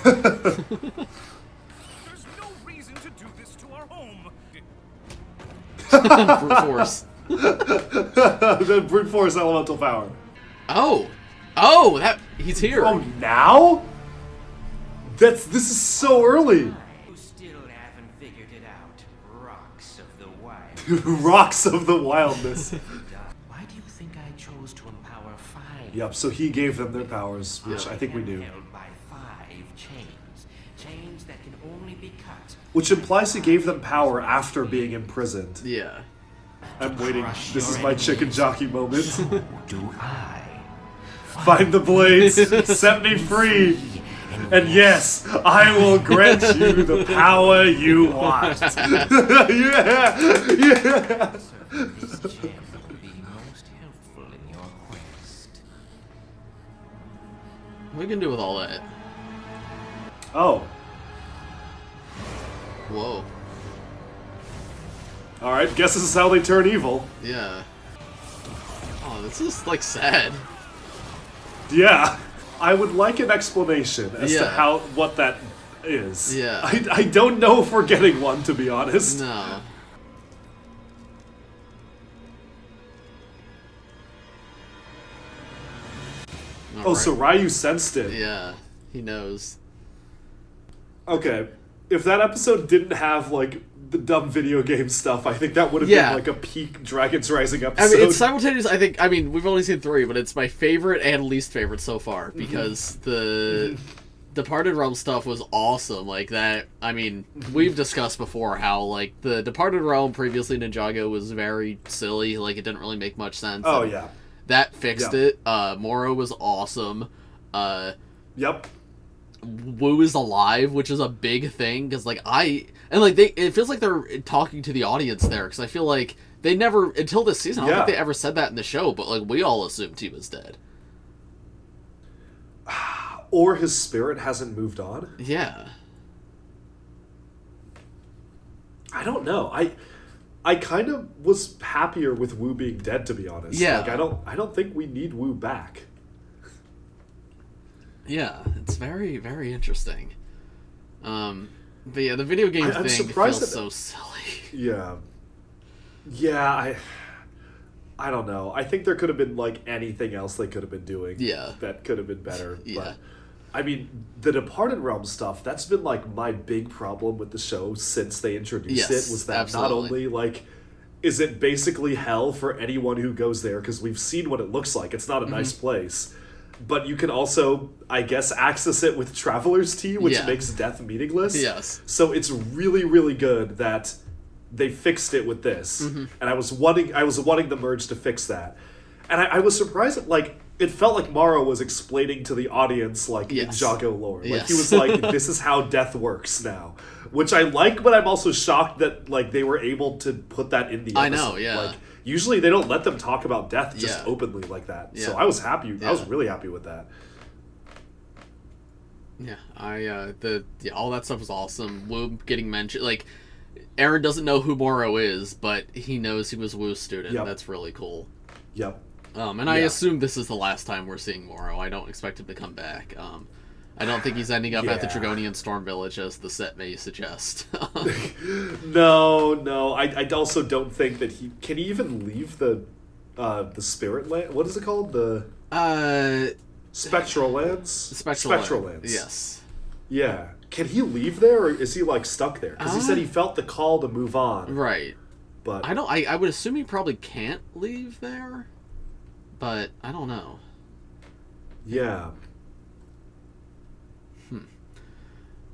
There's no reason to do this to our home. Brute force. The brute force elemental power. Oh, that he's here. Oh, now? This is so early. You still haven't figured it out. Rocks of the wild. Rocks of the wildness. Why do you think I chose to empower 5? Yep. So he gave them their powers, which I think we knew. Held by 5 chains. Chains that can only be cut. Which implies he gave them power after being imprisoned. Yeah. I'm waiting. This is my chicken jockey moment. So do I. Find the blades, set me free. And yes, I will grant you the power you want. Yeah, yeah. This gem will be most helpful in your quest. What we can do with all that? Oh. Whoa. Alright, guess this is how they turn evil. Yeah. Oh, this is, like, sad. Yeah. I would like an explanation as to Yeah. what that is. Yeah. I don't know if we're getting one, to be honest. No. Oh, so Ryu sensed it. Yeah, he knows. Okay. If that episode didn't have, like, the dumb video game stuff, I think that would have Yeah. been, like, a peak Dragons Rising I episode. mean, it's simultaneous. I mean, we've only seen 3, but it's my favorite and least favorite so far because the Departed Realm stuff was awesome. Like that. I mean, we've discussed before how like the Departed Realm previously Ninjago was very silly. Like it didn't really make much sense. Oh, and yeah. that fixed it. Moro was awesome. Yep. Wu is alive, which is a big thing because like it feels like they're talking to the audience there because I feel like they never until this season. I don't think they ever said that in the show, but like we all assumed he was dead. Or his spirit hasn't moved on. Yeah. I don't know. I kind of was happier with Wu being dead, to be honest. Yeah. Like I don't think we need Wu back. Yeah, it's very, very interesting. But yeah, the video game I'm thing surprised feels that- so silly. Yeah. Yeah, I don't know. I think there could have been like anything else they could have been doing. Yeah. That could have been better. Yeah. But I mean, the Departed Realm stuff, that's been like my big problem with the show since they introduced Yes, it, was that absolutely. not only like is it basically hell for anyone who goes there, because we've seen what it looks like. It's not a nice place. But you can also, I guess, access it with Traveler's Tea, which Yeah. makes death meaningless. Yes. So it's really, really good that they fixed it with this. And I was wanting the merge to fix that. And I was surprised that, like, it felt like Morrow was explaining to the audience, like, Yes. Ninjago lore. Like, he Yes. was like, this is how death works now. Which I like, but I'm also shocked that, like, they were able to put that in the episode. I know, yeah. Like, usually they don't let them talk about death just Yeah. openly like that. So Yeah. I was happy. I was Yeah. really happy with that. Yeah, all that stuff was awesome. Wu getting mentioned, like, Aaron doesn't know who Moro is, but he knows he was Wu's student. Yep. That's really cool. Yep. And I assume this is the last time we're seeing Moro. I don't expect him to come back. I don't think he's ending up at the Yeah. Dragonian Storm Village, as the set may suggest. No. I also don't think that can he even leave the spirit land? What is it called? The Spectral Lands? Spectral Lands. Yes. Yeah. Can he leave there, or is he, like, stuck there? Because he said he felt the call to move on. Right. But I would assume he probably can't leave there, but I don't know. yeah.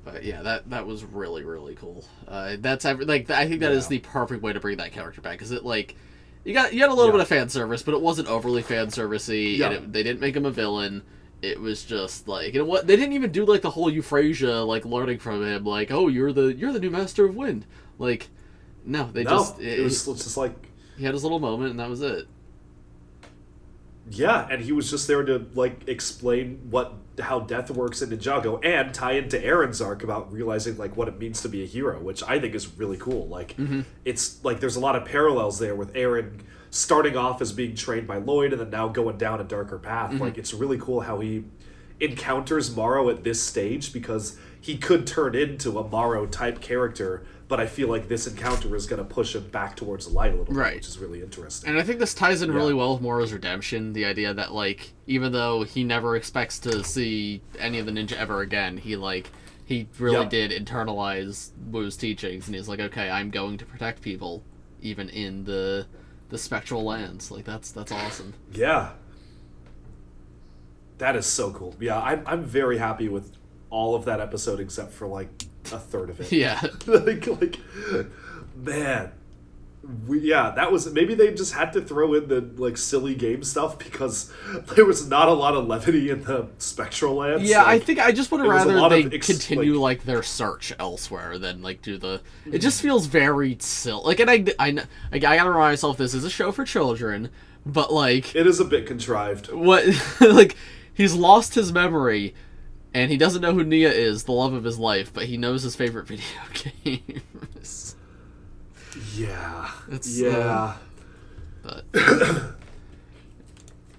But yeah, that was really, really cool. I think that is the perfect way to bring that character back. Because it like you got a little bit of fan service, but it wasn't overly fan servicey. Yeah. And they didn't make him a villain. It was just like, you know what? They didn't even do like the whole Euphrasia like learning from him. Like, oh, you're the new master of wind. Like, no, it was just like, he had his little moment, and that was it. yeah, and he was just there to, like, explain how death works in Ninjago and tie into Aaron's arc about realizing, like, what it means to be a hero, which I think is really cool. Like, it's, like, there's a lot of parallels there with Aaron starting off as being trained by Lloyd and then now going down a darker path. Like, it's really cool how he encounters Morrow at this stage, because he could turn into a Morrow-type character, but I feel like this encounter is going to push him back towards the light a little bit, which is really interesting. And I think this ties in really well with Moro's redemption. The idea that, like, even though he never expects to see any of the ninja ever again, he really did internalize Wu's teachings, and he's like, okay, I'm going to protect people, even in the spectral lands. Like, that's awesome. Yeah. That is so cool. Yeah, I'm very happy with all of that episode except for, like, a third of it. Yeah. like, man. Yeah, that was maybe they just had to throw in the like silly game stuff because there was not a lot of levity in the Spectral lands. Yeah, like, I think I just would it was a rather lot they of continue like their search elsewhere than like do the. It just feels very silly. Like, and I gotta remind myself this is a show for children, but like it is a bit contrived. What like he's lost his memory, and he doesn't know who Nia is, the love of his life, but he knows his favorite video games. Yeah. It's, but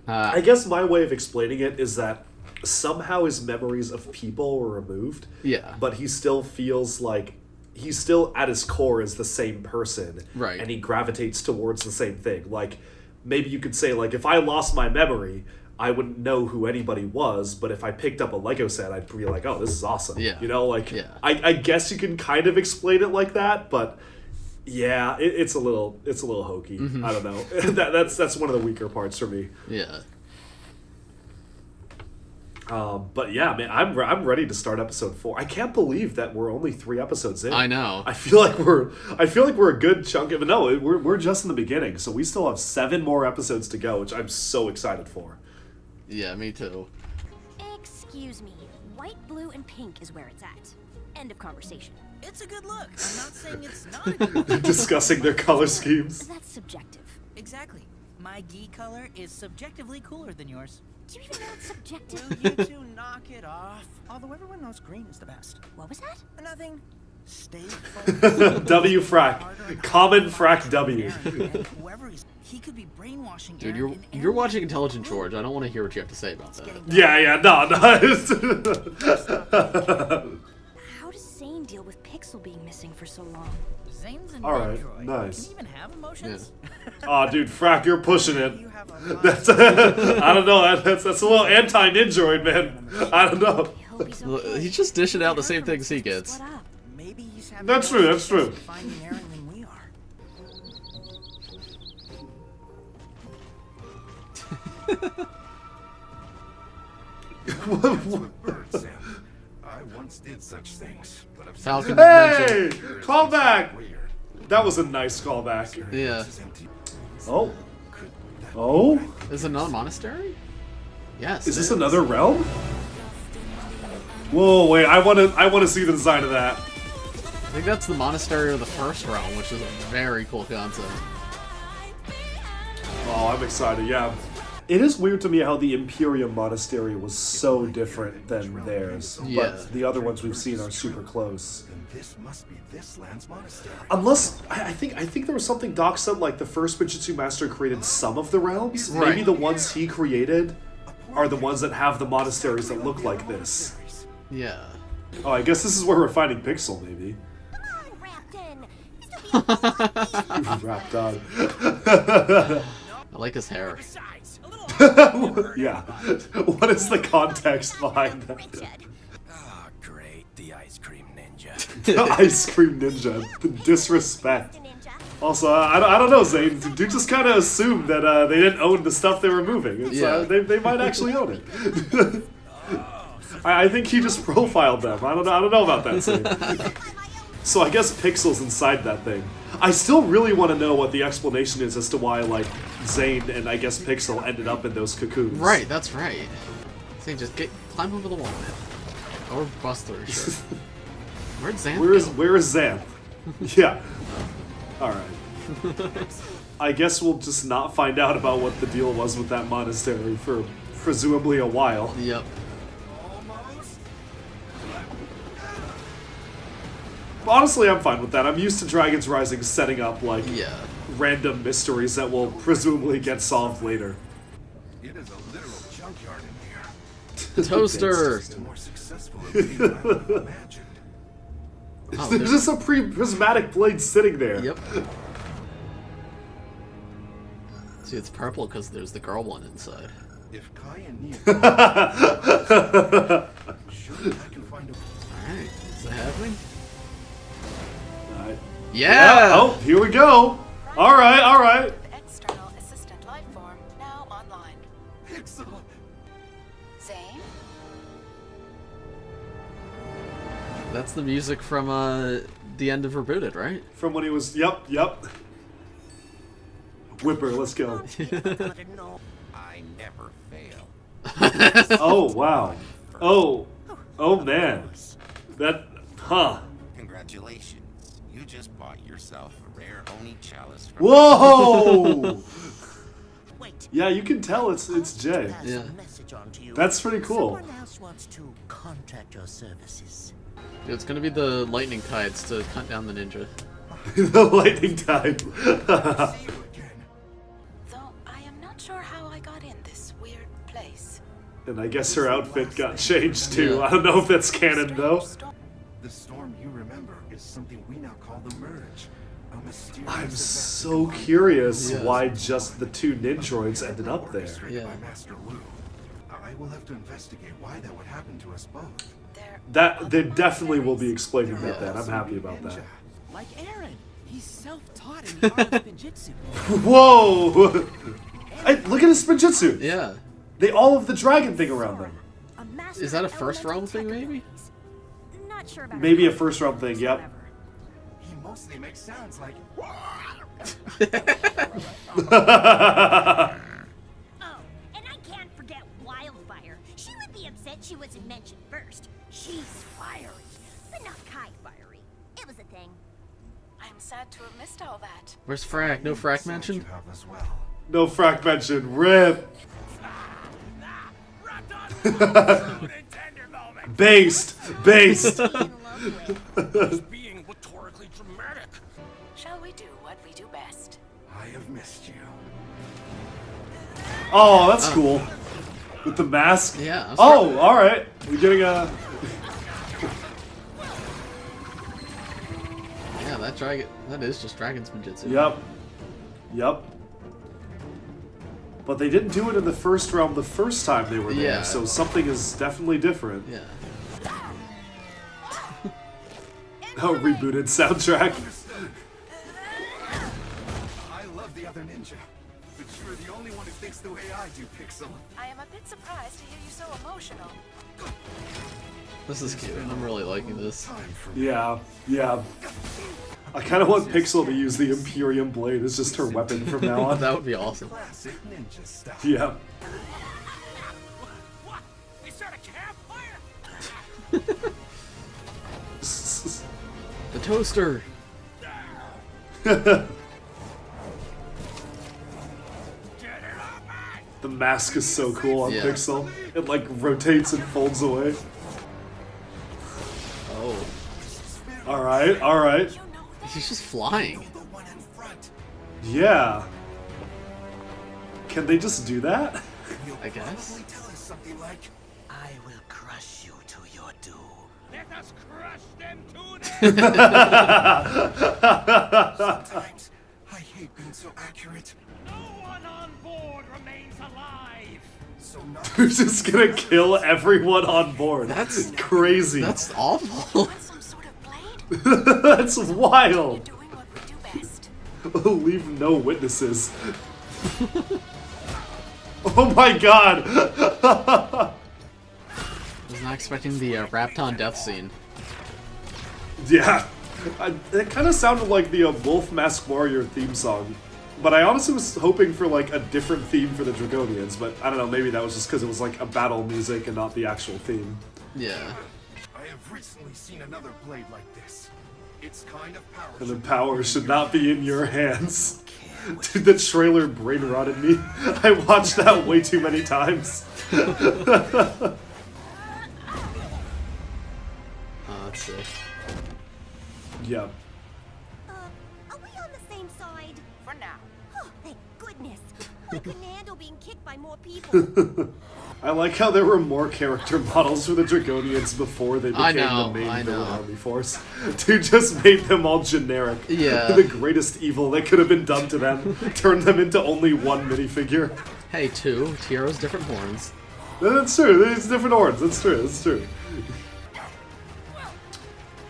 I guess my way of explaining it is that somehow his memories of people were removed. Yeah. But he still feels like he's still at his core is the same person. Right. And he gravitates towards the same thing. Like, maybe you could say, like, if I lost my memory, I wouldn't know who anybody was, but if I picked up a Lego set, I'd be like, oh, this is awesome. Yeah. You know, like, yeah. I guess you can kind of explain it like that, but yeah, it's a little hokey. I don't know. That's one of the weaker parts for me. Yeah. But yeah, man, I'm ready to start episode 4. I can't believe that we're only 3 episodes in. I know. I feel like we're a good chunk of it. No, we're just in the beginning, so we still have 7 more episodes to go, which I'm so excited for. Yeah, me too. Excuse me. White, blue, and pink is where it's at. End of conversation. It's a good look. I'm not saying it's not a good look. Discussing their color schemes. That's subjective. Exactly. My gi color is subjectively cooler than yours. Do you even know it's subjective? Will you two knock it off? Although everyone knows green is the best. What was that? Nothing. Stay W frac. Common frac W. He could be brainwashing. Dude, you're watching Intelligent George. I don't want to hear what you have to say about that. Yeah, no. How does Zane deal with Pixel being missing for so long? Zane's an Alright, android. nice. Can he even have emotions? Aw, dude, frac, you're pushing it. That's I don't know. That's a little anti-ninjoid, man. I don't know. He's just dishing out the same things he gets. Maybe he's having That's true. That's true. finding Aaron than we are. I once did such things, but I've Falcon Hey! Callback! That was a nice callback. Yeah. Oh. Oh? Is it another monastery? Yes. Is this another realm? Whoa, wait, I wanna see the design of that. I think that's the monastery of the first realm, which is a very cool concept. Oh, I'm excited, yeah. It is weird to me how the Imperium Monastery was so different than theirs. Yeah. But the other ones we've seen are super close. This must be this land's monastery. Unless, I think there was something Doc said, like the first Fujitsu Master created some of the realms. Right. Maybe the ones he created are the ones that have the monasteries that look like this. Yeah. Oh, I guess this is where we're finding Pixel, maybe. Wrapped on. I like his hair. Yeah. What is the context behind that? Ah, great. The ice cream ninja. The ice cream ninja. The disrespect. Also, I don't know, Zane. Dude just kind of assumed that they didn't own the stuff they were moving. It's, Yeah. They might actually own it. I think he just profiled them. I don't know about that, Zane. So I guess Pixel's inside that thing. I still really want to know what the explanation is as to why, like, Zane and I guess Pixel ended up in those cocoons. Right, that's right. Zane, just climb over the wall, man. Or bust through, sure. Where'd Xanth go? Where is Xanth? Yeah. Alright. I guess we'll just not find out about what the deal was with that monastery for presumably a while. Yep. Honestly, I'm fine with that. I'm used to Dragon's Rising setting up, like, random mysteries that will presumably get solved later. It is a literal junkyard in here. The toaster! More successful than I would have imagined. There's just a prismatic blade sitting there. Yep. See, it's purple because there's the girl one inside. If Kai and Nia surely I can find a... Alright, is that happening? Yeah! Oh, here we go! Alright. The external assistant life form now online. Pixel! Zane? That's the music from the end of Rebooted, right? From when he was, yep. Whipper, let's go. I never fail. Oh, wow. Oh. Oh, man. That... Huh. Congratulations. You just bought yourself a rare Oni chalice from... Whoa! Yeah, you can tell it's Jay. Yeah. That's pretty cool. Someone else wants to contract your services. It's gonna be the lightning tides to hunt down the ninja. The lightning tide. Though I am not sure how I got in this weird place. And I guess her outfit got changed too. Yeah. I don't know if that's canon though. The storm you remember is something we now call the Merge. A mysterious I'm event so that curious Yeah. why just the two ninjroids ended up there. orchestrated Yeah. by Master Wu. I will have to investigate why that would happen to us both. That they definitely will be explaining about that. I'm happy about that. Like Aaron, he's self-taught in the art of ninjutsu. Whoa! Hey, look at his spinjitzu. Yeah. They all have the dragon thing around them. Is that a first realm thing, maybe? Not sure about Maybe a first round thing. Yep. He mostly makes sounds like... Oh, and I can't forget Wildfire. She would be upset she wasn't mentioned first. She's fiery, but not Kai fiery. It was a thing. I'm sad to have missed all that. Where's Frack? No Frack mentioned? You have as well. No frack mention. Rip. Based. Based. Being rhetorically dramatic. Shall we do what we do best? I have missed you. Oh, that's cool. With the mask. Yeah. Oh, all right. We're getting a. Yeah, that dragon. That is just dragon's ninjutsu. Yep. Yep. But they didn't do it in the first realm the first time they were there, Yeah. so something is definitely different. Yeah. Oh, rebooted soundtrack. I love the other ninja, but you're the only one who thinks the way I do, Pixel. I am a bit surprised to hear you so emotional. This is cute. I'm really liking this. Yeah, yeah. I kind of want Pixel to use the Imperium blade as just her weapon from now on. That would be awesome. Classic ninja style. Yeah. What? They start a campfire? The toaster. The mask is so cool on Yeah. Pixel. It like rotates and folds away. Oh. Alright, alright. He's just flying. The one in front. Yeah. Can they just do that? I guess. Probably tell us something like, I will crush you to your doom. Let us crush them to them. sometimes I hate being so accurate. No one on board remains alive. So not We're just gonna kill everyone on board. That's crazy. That's awful. Some sort of blade? That's wild. Doing what we do best. Leave no witnesses. Oh my god! I was not expecting the Rapton death scene. Yeah. It kind of sounded like the Wolf Mask Warrior theme song. But I honestly was hoping for like a different theme for the Dragonians, but I don't know, maybe that was just because it was like a battle music and not the actual theme. Yeah. I have recently seen another blade like this. It's kind of powerful. And the power should not be in your hands. Dude, the trailer brain rotted me. I watched that way too many times. Oh, that's sick. Yeah. Are we on the same side? For now. Oh, thank goodness. I couldn't handle being kicked by more people. I like how there were more character models for the Dragonians before they I became know, the main I villain know. army force. Dude just made them all generic. Yeah. The greatest evil that could have been done to them. Turned them into only one minifigure. Hey, two. Tiero's different horns. That's true. It's different horns. That's true. That's true.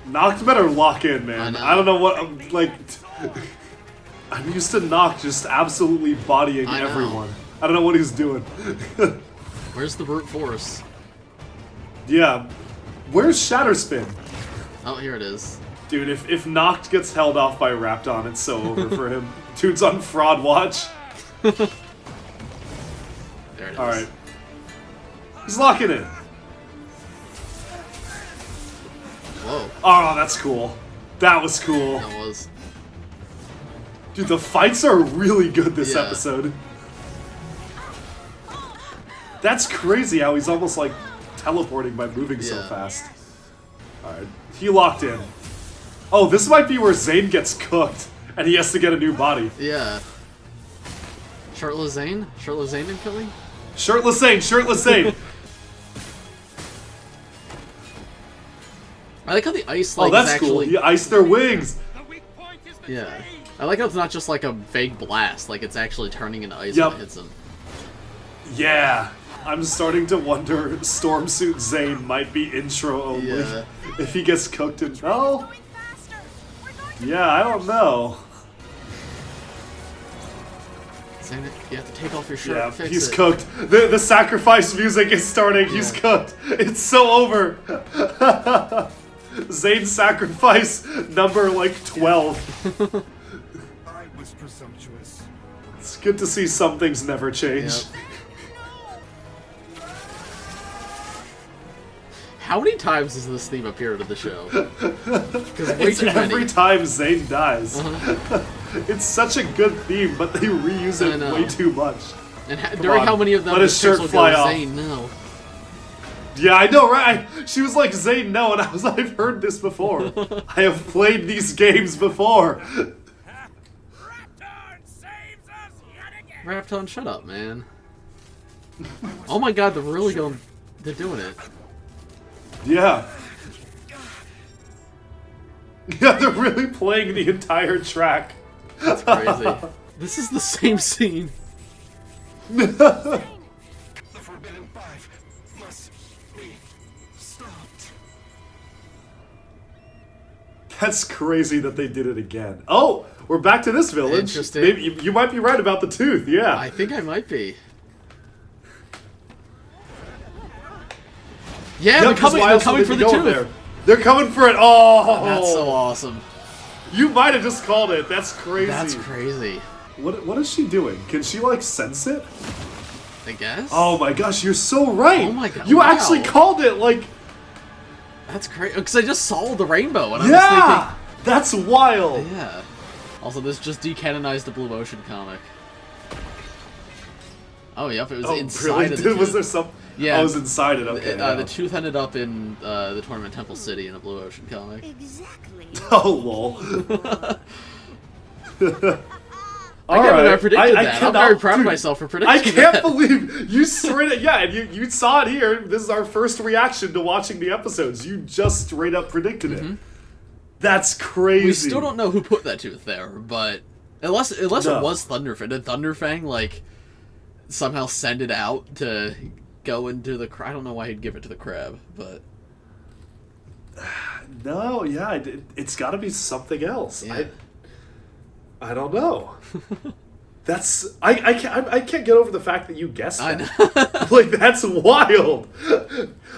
Noct better lock in, man. I don't know what, like... I'm used to Noct just absolutely bodying I know. everyone. I don't know what he's doing. Where's the brute force? Yeah. Where's Shatterspin? Oh, here it is. Dude, if Noct gets held off by Rapton, it's so over for him. Dude's on fraud watch. There it is. All right. He's locking in. Whoa. Oh, that's cool. That was cool. That was. Dude, the fights are really good this Yeah. episode. That's crazy how he's almost like teleporting by moving so fast. Alright, he locked in. Oh, this might be where Zane gets cooked and he has to get a new body. Yeah. Shirtless Zane? Shirtless Zane incoming? Shirtless Zane! Shirtless Zane! I like how the ice like Oh, that's is actually... cool. He iced their wings! Yeah. I like how it's not just like a vague blast, like it's actually turning into ice Yep. when it hits him. Yeah. I'm starting to wonder Stormsuit Zane might be intro only. Yeah. If he gets cooked in... Oh? Yeah, I don't know. Zane, you have to take off your shirt Yeah, and fix he's it. cooked. The sacrifice music is starting. He's cooked. It's so over. Zane's sacrifice number like 12. I was presumptuous. It's good to see some things never change. Yep. How many times has this theme appeared in the show? Because way It's too every many. time Zane dies. It's such a good theme, but they reuse I it know. way too much. And Come during on, how many of them let his does shirt Pixel fly go, off. Zane, no. Yeah, I know, right? She was like, Zane, no, and I was like, I've heard this before. I have played these games before. Rapton, shut up, man. Oh my god, they're really going... They're doing it. Yeah. Yeah, they're really playing the entire track. That's crazy. This is the same scene. The Forbidden Five must be stopped. That's crazy that they did it again. Oh, we're back to this village. Interesting. Maybe you might be right about the tooth. Yeah. I think I might be. Yeah, they're coming for the tooth. There. They're coming for it. Oh, That's so awesome. You might have just called it. That's crazy. That's crazy. What is she doing? Can she like sense it? I guess. Oh my gosh, you're so right. Oh my god. You wow. actually called it like. That's crazy. Because I just saw the rainbow and I Yeah, was that's wild. thinking. Yeah. Also, this just decanonized the Blue Ocean comic. Oh, yep, it was inside really? of the tooth. Was there some? Yeah. I was inside it. Okay. The tooth ended up in the Tournament Temple City in a Blue Ocean comic. Exactly. Oh lol. I can't believe I predicted that. I'm cannot- very proud of dude, myself for predicting I can't that. believe you straight up. Yeah, and you saw it here. This is our first reaction to watching the episodes. You just straight up predicted it. That's crazy. We still don't know who put that tooth there, but unless No. it was Thunderfang. Did Thunderfang like somehow send it out to go into the? I don't know why he'd give it to the crab, but No, yeah, it's got to be something else. Yeah. I don't know. That's I can't get over the fact that you guessed that. I know. Like that's wild.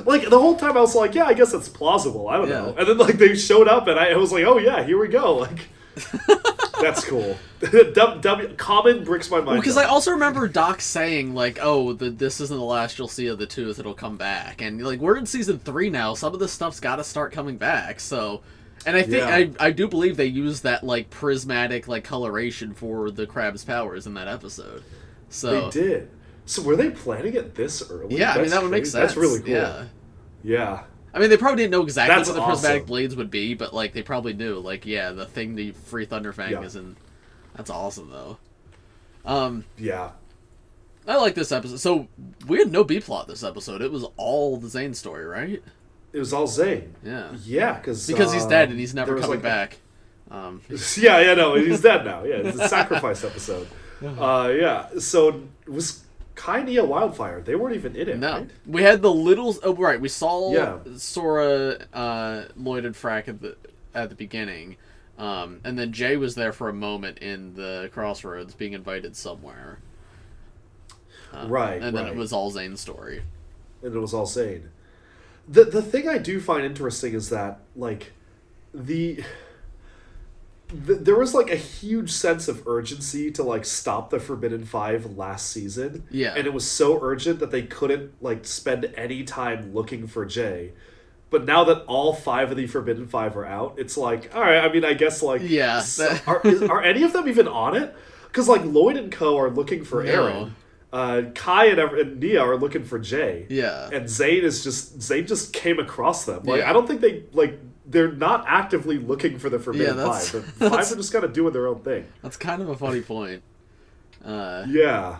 Like the whole time I was like, yeah, I guess that's plausible. I don't know. And then like they showed up and I was like, oh yeah, here we go. Like that's cool. Common breaks my mind. Because I also remember Doc saying like, "Oh, this isn't the last you'll see of the tooth; it'll come back." And like we're in season 3 now. Some of this stuff's got to start coming back. So, and I think I do believe they used that like prismatic like coloration for the crab's powers in that episode. So they did. So were they planning it this early? Yeah, I mean that would make crazy. sense. That's really cool. Yeah. Yeah. I mean, they probably didn't know exactly That's what the awesome. prismatic blades would be, but like they probably knew. Like, yeah, the thing to free Thunderfang Yeah. is in. That's awesome, though. Yeah. I like this episode. So we had no B plot this episode. It was all the Zane story, right? It was all Zane. Yeah. Yeah, because he's dead and he's there never was, coming like, back. Yeah, no, he's dead now. Yeah, it's a sacrifice episode. Yeah, so it was Kainiya Wildfire. They weren't even in it, No, right? we had the little. Oh, right. We saw Yeah. Sora, Lloyd, and Frack at the beginning, and then Jay was there for a moment in the Crossroads, being invited somewhere. Right, and then right. it was all Zane's story. And it was all Zane. The thing I do find interesting is that like there was like a huge sense of urgency to like stop the Forbidden Five last season. Yeah. And it was so urgent that they couldn't like spend any time looking for Jay. But now that all 5 of the Forbidden Five are out, it's like, all right, I mean, I guess like, yeah, are any of them even on it? Because like Lloyd and Co are looking for Aaron. Kai and Nia are looking for Jay. Yeah. And Zane just came across them. Like Yeah. I don't think they're not actively looking for the Forbidden Five. The Five are just kind of doing their own thing. That's kind of a funny point. Yeah.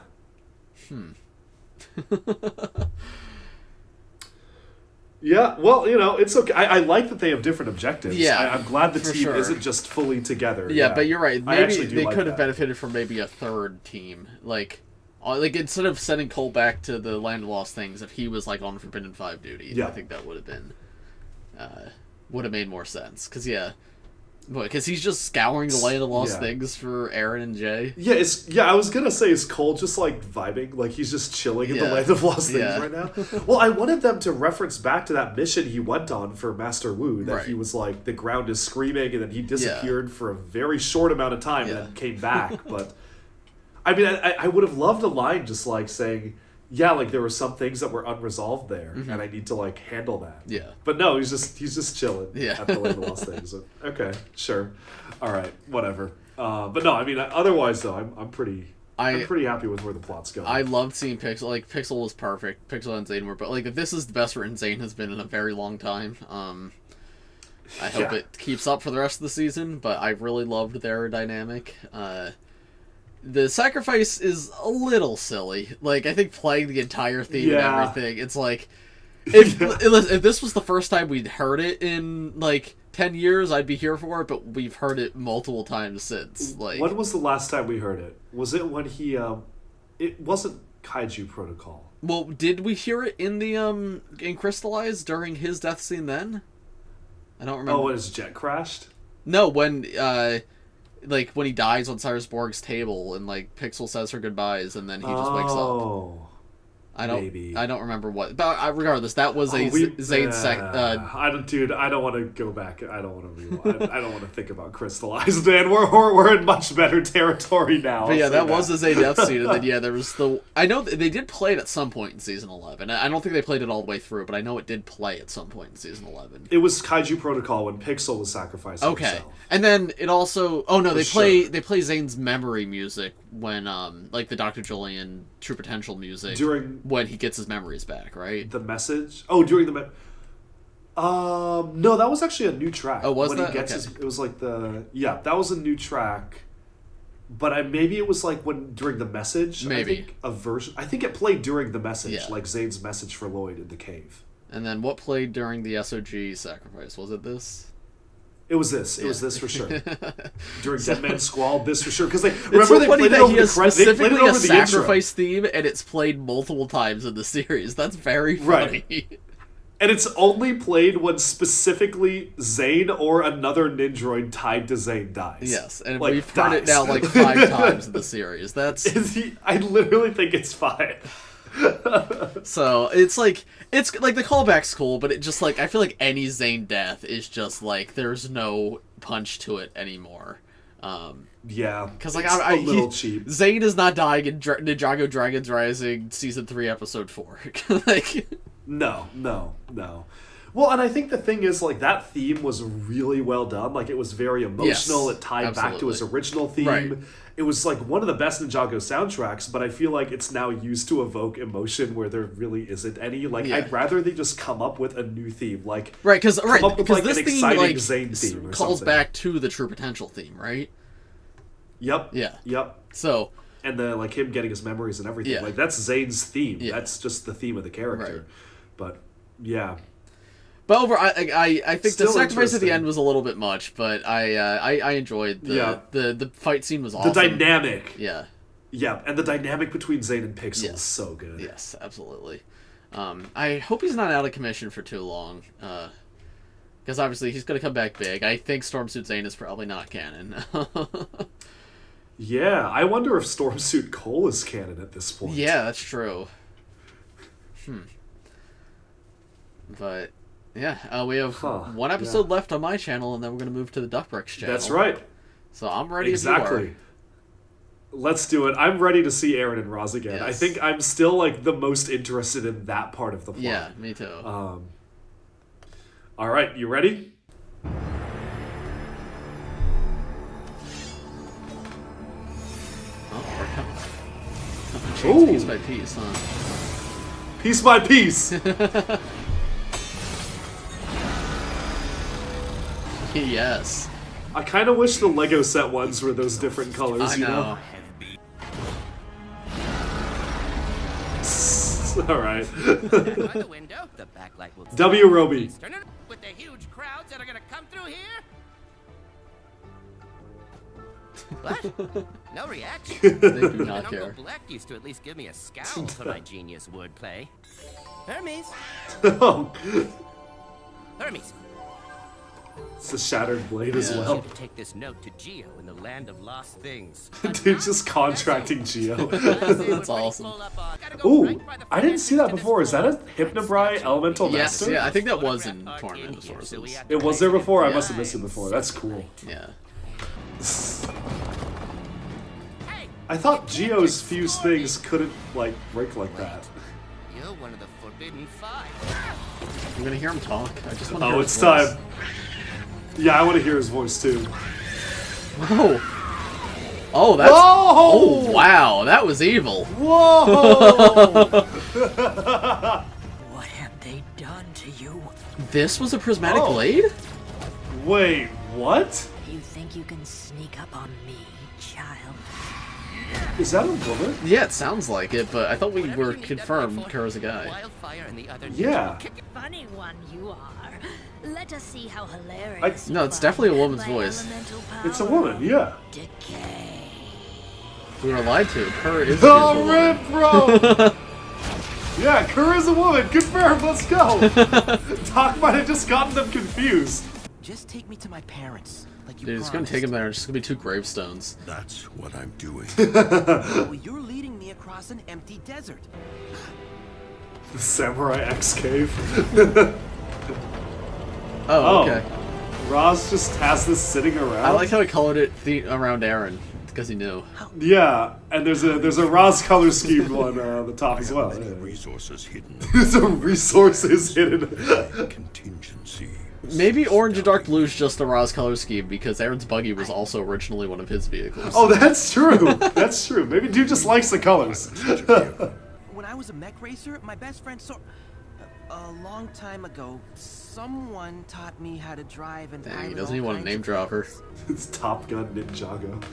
Yeah, well, you know, it's okay. I like that they have different objectives. Yeah, I'm glad the team sure. isn't just fully together. Yeah, but you're right. Maybe they like could have that. benefited from maybe a third team. Like instead of sending Cole back to the Land of Lost Things, if he was like on Forbidden Five duty, Yeah. I think that would have been would have made more sense. Because he's just scouring the Land of Lost Things for Aaron and Jay. Yeah, I was gonna say, is Cole just like vibing? Like he's just chilling in the Land of Lost Things right now? Well, I wanted them to reference back to that mission he went on for Master Wu, that he was like, the ground is screaming, and then he disappeared for a very short amount of time and then came back. But I mean, I would have loved a line just like saying, yeah, like there were some things that were unresolved there, and I need to like handle that. Yeah. But no, he's just chilling at the Land of Lost Things. Okay, sure, all right, whatever. But no, I mean, otherwise though, I'm pretty happy with where the plot's going. I loved seeing Pixel. Like Pixel was perfect. Pixel and Zane were, but like this is the best written Zane has been in a very long time. I hope it keeps up for the rest of the season. But I really loved their dynamic. The sacrifice is a little silly. Like, I think playing the entire theme and everything, it's like, if this was the first time we'd heard it in, like, 10 years, I'd be here for it, but we've heard it multiple times since. Like, when was the last time we heard it? Was it when he, it wasn't Kaiju Protocol. Well, did we hear it in the, in Crystallized during his death scene then? I don't remember. Oh, when his jet crashed? No, when, like when he dies on Cyrus Borg's table and like Pixel says her goodbyes and then he just wakes up. I don't remember what, but regardless, that was Zane's I don't want to go back. I don't want to I don't want to think about Crystallized, man. We're in much better territory now. But yeah, that was the Zane death scene, and then there was I know they did play it at some point in season 11. I don't think they played it all the way through, but I know it did play at some point in season 11. It was Kaiju Protocol when Pixel was sacrificing himself. And then it also they play Zane's memory music when like the Dr. Julian True Potential music when he gets his memories back, right? The message? Oh, during the no, that was actually a new track. Oh, was when that? He gets it was like that was a new track. But maybe it was like during the message. Maybe I think a version. I think it played during the message, like Zane's message for Lloyd in the cave. And then what played during the SOG sacrifice? Was it this? It was this. It was this for sure. During Dead Man's Squall, this for sure. Because they played it over the specifically a the sacrifice theme, and it's played multiple times in the series. That's very funny. Right. And it's only played when specifically Zane or another Nindroid tied to Zane dies. Yes, and we've heard it now like 5 times in the series. I literally think it's 5. So it's like the callback's cool, but it just like I feel like any Zane death is just like there's no punch to it anymore. Yeah, because like a little cheap. Zane is not dying in Ninjago Dragons Rising season 3 episode 4. Like no. Well, and I think the thing is, like, that theme was really well done. Like, it was very emotional. Yes, it tied back to his original theme. Right. It was, like, one of the best Ninjago soundtracks, but I feel like it's now used to evoke emotion where there really isn't any. Like, I'd rather they just come up with a new theme. Like, because come up with, like, this an theme, exciting like, Zane theme or calls something. back to the True Potential theme, right? Yep. Yeah. Yep. So... And like, him getting his memories and everything. Yeah. Like, that's Zane's theme. Yeah. That's just the theme of the character. Right. But, yeah. But I think Still the sacrifice at the interesting. end was a little bit much, but I enjoyed the fight scene was awesome. The dynamic. Yeah. Yeah, and the dynamic between Zane and Pixel is so good. Yes, absolutely. I hope he's not out of commission for too long, because obviously he's going to come back big. I think Stormsuit Zane is probably not canon. Yeah, I wonder if Stormsuit Cole is canon at this point. Yeah, that's true. But... yeah, we have one episode left on my channel, and then we're going to move to the Duckbricks channel. That's right. So I'm ready. Exactly. Let's do it. I'm ready to see Aaron and Roz again. Yes. I think I'm still like the most interested in that part of the plot. Yeah, me too. All right, you ready? Change piece by piece, huh? Piece by piece. Yes. I kind of wish the Lego set ones were those different colors. I know. All right. By the window, the backlight will W. Roby. Turn it with the huge crowds that are gonna come through here. What? No reaction. They do Even not Uncle care. Black used to at least give me a scowl for my genius wordplay. Hermes. Oh. Hermes. It's a shattered blade as I well. want you to take this note to Geo in the land of lost things. Dude, just contracting Geo. That's awesome. Ooh, I didn't see that before. Is that a Hypnobrai Elemental Yes, Master? yeah, I think that was in Tournament Sources. It was there before? I must have missed it before. That's cool. Yeah. I thought Geo's fused things couldn't, like, break like that. You're one of the Forbidden Five. I'm gonna hear him talk. I just want to Oh, hear it's his voice. time. Yeah, I want to hear his voice, too. Whoa. Oh, that's... Whoa! Oh, wow. That was evil. Whoa! What have they done to you? This was a prismatic Oh. blade? Wait, what? You think you can sneak up on me, child? Is that a woman? Yeah, it sounds like it, but I thought we were confirmed Kura's a guy. Wildfire and the other Yeah. Funny one you are. Let us see how hilarious. No, it's definitely a woman's voice. It's a woman, yeah. We were lied to. Kura is a Oh, beautiful rip, bro! Yeah, Kura's a woman. Confirmed. Let's go. Doc might have just gotten them confused. Just take me to my parents, like you Dude, it's gonna take him there. It's just gonna be 2 gravestones. That's what I'm doing. Oh, you're leading me across an empty desert. The Samurai X cave. Oh, okay. Roz just has this sitting around. I like how he colored it around Aaron because he knew. Yeah, and there's a Roz color schemed one on the top as well. Many resources hidden. There's a resources hidden. Contingency. Maybe orange and dark blue is just a Roz color scheme because Aaron's buggy was also originally one of his vehicles. Oh, that's true. That's true. Maybe dude just likes the colors. When I was a mech racer, my best friend saw... A long time ago, someone taught me how to drive and Dang, pilot he doesn't all even want to kinds name of drop her. It's Top Gun Ninjago.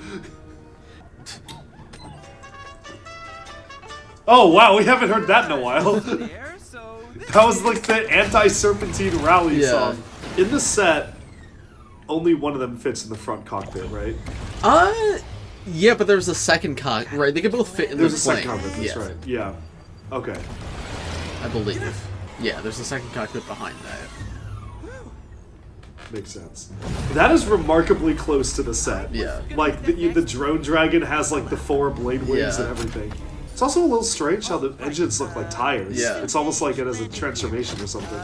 Oh wow, we haven't heard that in a while. That was like the anti-serpentine rally song. In the set, only one of them fits in the front cockpit, right? Yeah, but there's a second cockpit, right? They can both fit in the plane. There's a second cockpit, that's right. Yeah. Okay. I believe. Yeah, there's a second cockpit behind that. Makes sense. That is remarkably close to the set. Yeah. Like, the drone dragon has, like, the 4 blade wings and everything. It's also a little strange how the engines look like tires. Yeah. It's almost like it has a transformation or something.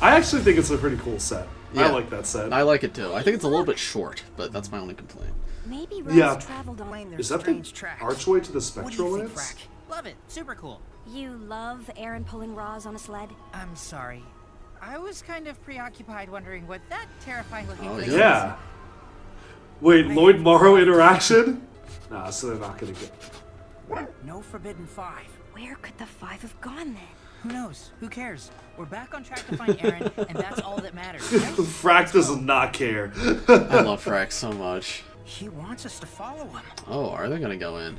I actually think it's a pretty cool set. Yeah. I like that set. I like it too. I think it's a little bit short, but that's my only complaint. Maybe Rose Yeah. traveled on. Is that the archway to the spectral lands? Love it. Super cool. You love Aaron pulling Roz on a sled? I'm sorry. I was kind of preoccupied wondering what that terrifying looking thing is. Yeah. Wait, Lloyd Morrow interaction? Nah, so they're not gonna get... No Forbidden Five. Where could the 5 have gone then? Who knows? Who cares? We're back on track to find Aaron, and that's all that matters. Frack does not care. I love Frax so much. He wants us to follow him. Oh, are they gonna go in?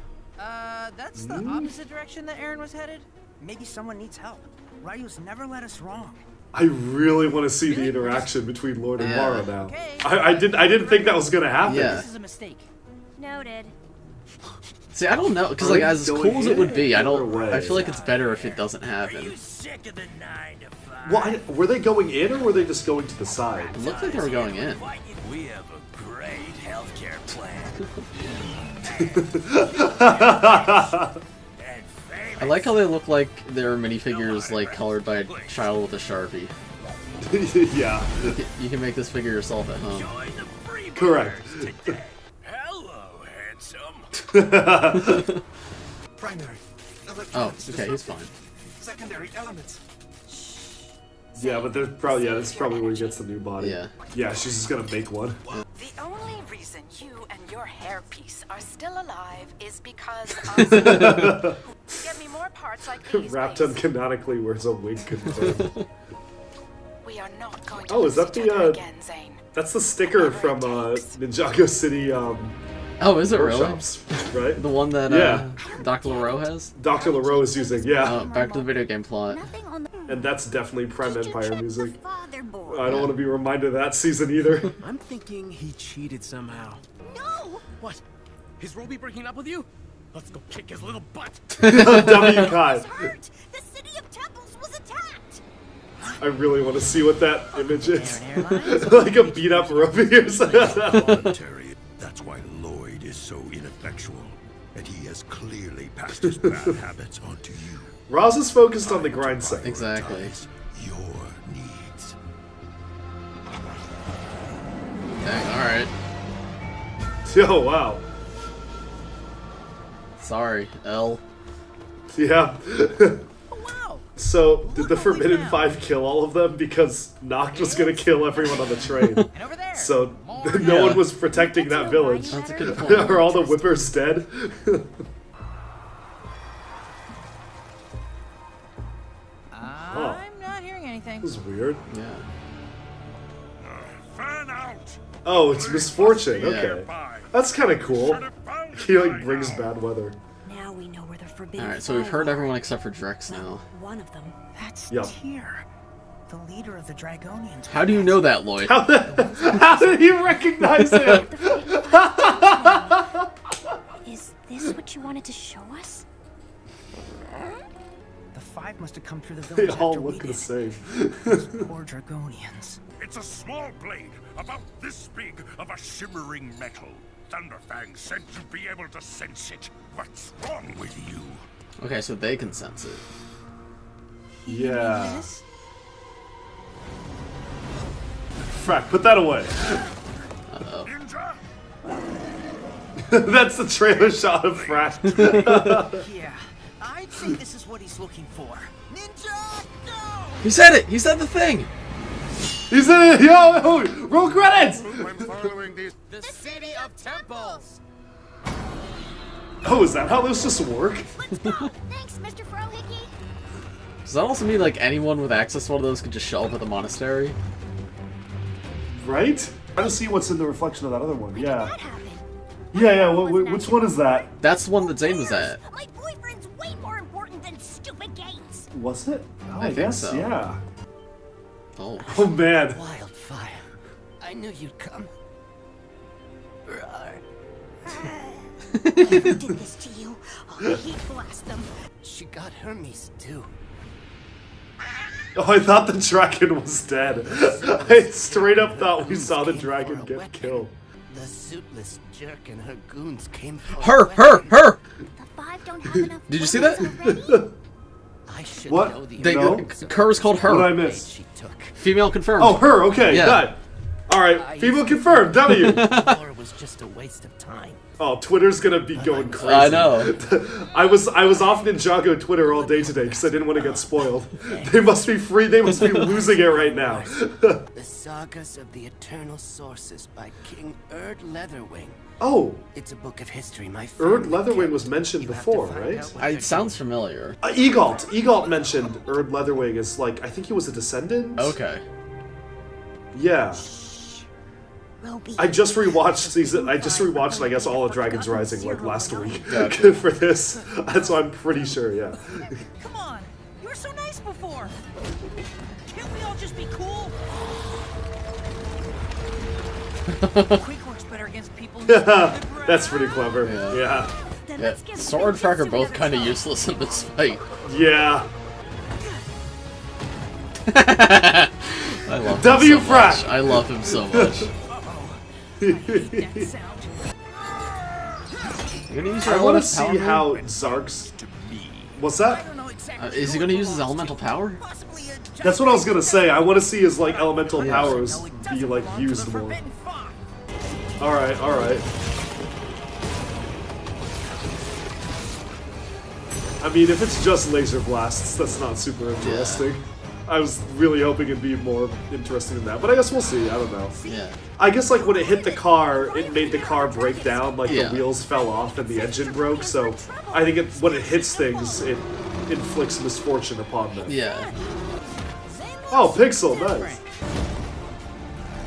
That's the opposite direction that Aaron was headed? Maybe someone needs help. Ryu's never led us wrong. I really want to see the interaction between Lloyd and Morrow now. I didn't think that was gonna happen. Yeah. This is a mistake. Noted. See, I don't know, because Are like they as going cool as it would be, I in or don't. away? I feel like it's better if it doesn't happen. Well, were they going in or were they just going to the side? It looked like they were going in. We have a great healthcare plan. I like how they look like they're minifigures like colored by a child with a Sharpie. Yeah. You can make this figure yourself at home. Correct. Primary. Oh, okay, he's fine. Secondary elements. Yeah, but there's probably that's probably where he gets the new body. Yeah. Yeah, she's just gonna make one. The only reason you and your hairpiece are still alive is because of get me more parts like these. Rapton canonically wears a wig confirmed. We are not going to Oh, is that lose each other the again, Zane. that's the sticker from Ninjago City Oh, is it workshops, right? The one that Dr. LaRoe has? Dr. LaRoe is using, yeah. Back to the video game plot. And that's definitely Prime Empire music. I don't want to be reminded of that season either. I'm thinking he cheated somehow. No! What? His Roby breaking up with you? Let's go kick his little butt. W. Kai. The city of temples was attacked! I really want to see what that image is. Like a beat up Ruby or something. Voluntary. That's why Lloyd is so ineffectual. And he has clearly passed his bad habits on to you. Roz is focused on the grind set. Exactly. Your needs. Dang, alright. Oh, wow. Sorry, L. Yeah. So, did the Forbidden Five kill all of them? Because Noct was gonna kill everyone on the train. So, no one was protecting that village. That's a good point. Are all the whippers dead? I'm not hearing anything. This is weird. Yeah. Fan out! Oh, it's Misfortune. Yeah. Okay. That's kind of cool. He, like, brings bad weather. Now we know where the forbidden. Alright, so we've heard everyone except for Drex now. One of them. That's Yep. Tyr, the leader of the Dragonians. How do you know that, Lloyd? How did you recognize him? Is this what you wanted to show us? The five must have come through the They village all after we look the did. same. Those poor Dragonians. It's a small blade, about this big, of a shimmering metal. Thunderfang said you'd be able to sense it. What's wrong with you? Okay, so they can sense it. Yeah. Frack, put that away. Uh-oh. Ninja? That's the trailer shot of Frack. Yeah, I'd say this is what he's looking for. Ninjago! He said it! He said the thing! He's in it! Yo! Roll credits! I'm following these. The city of temples. Oh, is that how this just work? Let's go! Thanks, Mr. Frohickey! Does that also mean, like, anyone with access to one of those could just show up at the monastery? Right? Trying to see what's in the reflection of that other one. Yeah. That happened. Yeah. Which one is that? That's the one that Zane was at. My boyfriend's way more important than stupid games! Was it? Oh, I think guess so. yeah. Oh. Oh man. Wildfire. I knew you'd come. Whoever did this to you, I'll heat blast them. She got Hermes too. Oh, I thought the dragon was dead. I straight up thought we saw the dragon get killed. The suitless jerk and her goons came for Her! The five don't have enough Did you see weapons that? already? I should What? know the They, No. Kerr was called What did I her. miss? she took. Female confirmed. Oh, her. Okay, Yeah. good. All right, female confirmed. W. War was just a waste of time. Oh, Twitter's gonna be going crazy. I know. I was off Ninjago Twitter all day today because I didn't want to get spoiled. They must be free. They must be losing it right now. The Sagas of the Eternal Sources by King Erd Leatherwing. Oh, It's a book of history, my Erd family Leatherwing kept. was mentioned You have before, to find right? out what they're It sounds familiar. Egalt. Egalt mentioned Erd Leatherwing as like I think he was a descendant. Okay. Yeah. Roby. I just rewatched I guess all of Dragon's Rising like last week Gotcha. for this. That's why I'm pretty sure. Yeah. Come on, you were so nice before. Can't we all just be cool? Quick works better against people. That's pretty clever. Yeah. Then Yeah. let's give Sword and Big Frack are Sis both another kind of shot. useless in this fight. Yeah. I love him W. so Frack. much. I love him so much. That sound. You're gonna use your I want to elemental see power how move? Zark's. What's that? Is he gonna use his elemental power? That's what I was gonna say. I want to see his like elemental powers be like used more. All right, all right. I mean, if it's just laser blasts, that's not super interesting. I was really hoping it'd be more interesting than that, but I guess we'll see. I don't know. Yeah. I guess like when it hit the car, it made the car break down, like the wheels fell off and the engine broke. So I think when it hits things, it inflicts misfortune upon them. Yeah. Oh, Pixel, nice.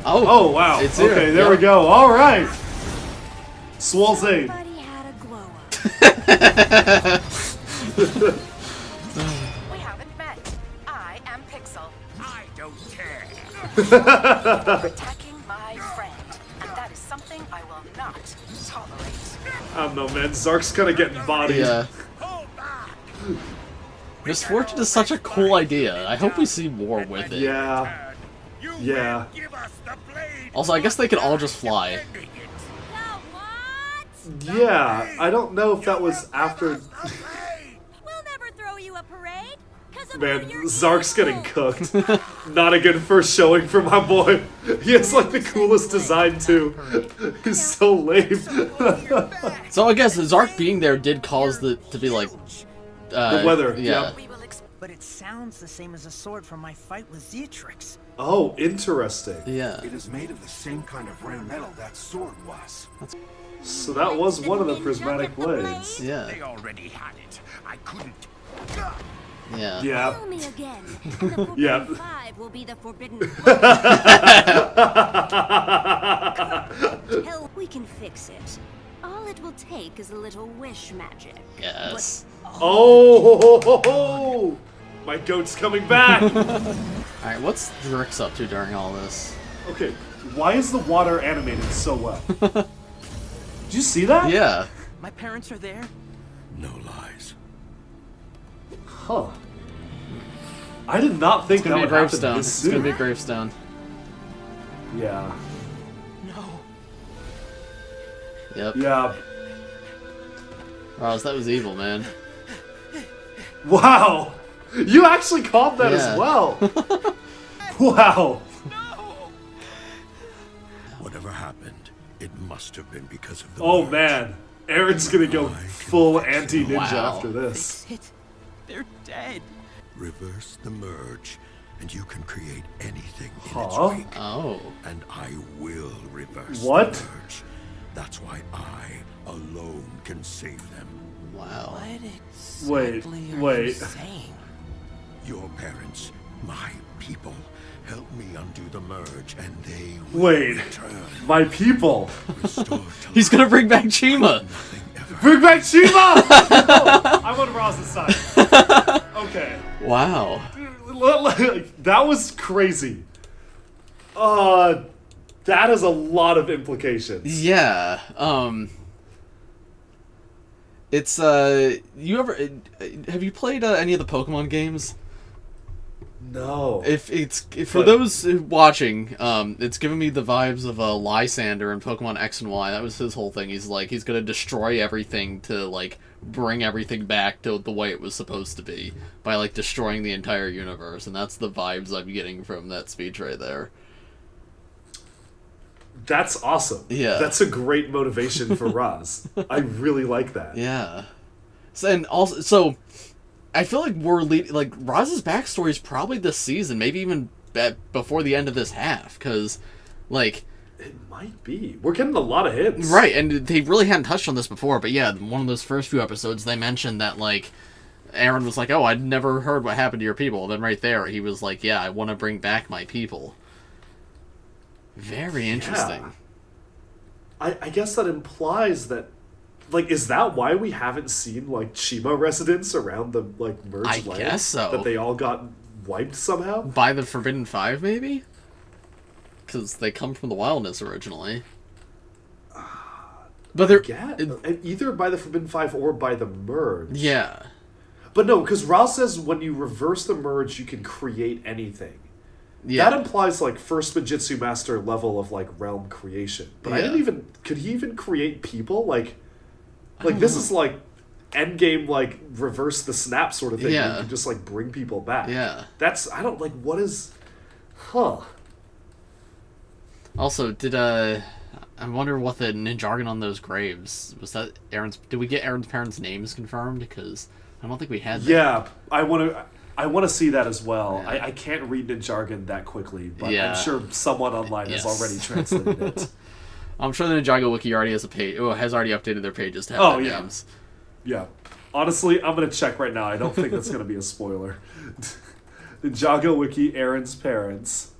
Oh, wow. It's okay, here. there we go. All right. Swalzade. We haven't met. I am Pixel. I don't care. You're attacking my friend, and that is something I will not tolerate. I don't know, man. Zark's kind of getting bodied. Yeah. Misfortune is such a cool idea. I hope we see more with it. Yeah. Yeah. Also, I guess they could all just fly. Yeah, I don't know if that was after... We'll never throw you a parade. Man, Zark's getting cooked. Not a good first showing for my boy. He has like the coolest design too. He's so lame. So I guess Zark being there did cause to be like... the weather, yeah. But it sounds the same as a sword from my fight with Zetrix. Oh, interesting. Yeah. It is made of the same kind of rare metal that sword was. So that was one of the prismatic blades. Yeah. They already had it. I couldn't. Yeah. Yeah. Tell me again. And the Forbidden Yeah. Five will be the Forbidden Hell, we can fix it. All it will take is a little wish magic. Yes. Oh, ho, ho, ho. My goat's coming back. Alright, what's Drix up to during all this? Okay, why is the water animated so well? Did you see that? Yeah. My parents are there? No lies. Huh. I did not think It's gonna that be would a happen gravestone. this It's soon. gonna be a gravestone. Yeah. No. Yep. Yeah. Roz, that was evil, man. Wow! You actually caught that Yeah. as well! Wow! Whatever happened, it must have been because of the Oh merge. man, Aaron's gonna go full anti-ninja Wow. after this. They're dead. Reverse the merge, and you can create anything in Huh? its wake. Oh. And I will reverse What? the merge. That's why I alone can save them. Wow. Wait, wait. Your parents, my people, help me undo the merge, and they will Wait, return. my people! He's gonna bring back Chima! Bring back Chima! No, I'm on Roz's side. Okay. Wow. That was crazy. That has a lot of implications. Yeah. It's you ever have you played any of the Pokemon games? No. For those watching, it's giving me the vibes of Lysander in Pokemon X and Y. That was his whole thing. He's like, he's gonna destroy everything to like bring everything back to the way it was supposed to be by like destroying the entire universe, and that's the vibes I'm getting from that speech right there. That's awesome. Yeah. That's a great motivation for Roz. I really like that. Yeah. So I feel like we're like Roz's backstory is probably this season, maybe even before the end of this half, because like it might be. We're getting a lot of hits, right? And they really hadn't touched on this before, but yeah, one of those first few episodes they mentioned that like Aaron was like, "Oh, I'd never heard what happened to your people." And then right there, he was like, "Yeah, I want to bring back my people." Very interesting. Yeah. I guess that implies that, like, is that why we haven't seen, like, Chima residents around the, like, merged land? I guess so. That they all got wiped somehow? By the Forbidden Five, maybe? Because they come from the wilderness originally. But they're... either by the Forbidden Five or by the merge. Yeah. But no, because Roz says when you reverse the merge, you can create anything. Yeah. That implies, like, first Majitsu Master level of, like, realm creation. But I Yeah. didn't even... Could he even create people? Like this is, like, endgame, like, reverse the snap sort of thing. Yeah. Where you can just, like, bring people back. Yeah. That's... I don't... Like, what is... Huh. Also, I wonder what the Ninjago on those graves... Was that Aaron's... Did we get Aaron's parents' names confirmed? Because I don't think we had that. Yeah, I want to see that as well. Yeah. I can't read Ninjago that quickly, but I'm sure someone online has already translated it. I'm sure the Ninjago wiki already has a page. Has already updated their pages to have names. Yeah. Honestly, I'm gonna check right now. I don't think that's gonna be a spoiler. Ninjago wiki, Aaron's parents.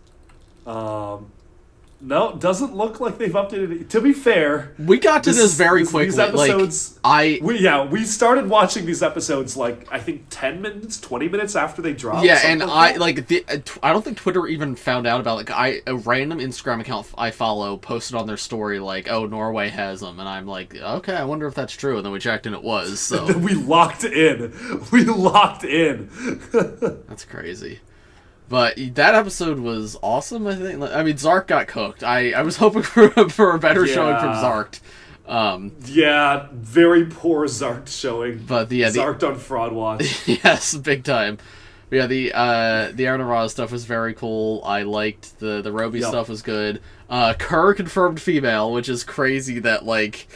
No, doesn't look like they've updated it. To be fair, we got to this very quickly. These episodes, we started watching these episodes like I think 10 minutes, 20 minutes after they dropped. Yeah, and I don't think Twitter even found out about a random Instagram account I follow posted on their story like, "Oh, Norway has them," and I'm like, "Okay, I wonder if that's true." And then we checked, and it was. So we locked in. We locked in. That's crazy. But that episode was awesome, I think. I mean, Zark got cooked. I was hoping for a better showing from Zark. Yeah, very poor Zark showing. But Zark on Fraud Watch. Yes, big time. But yeah, the Aaron and Roz stuff was very cool. I liked the Roby stuff was good. Kerr confirmed female, which is crazy that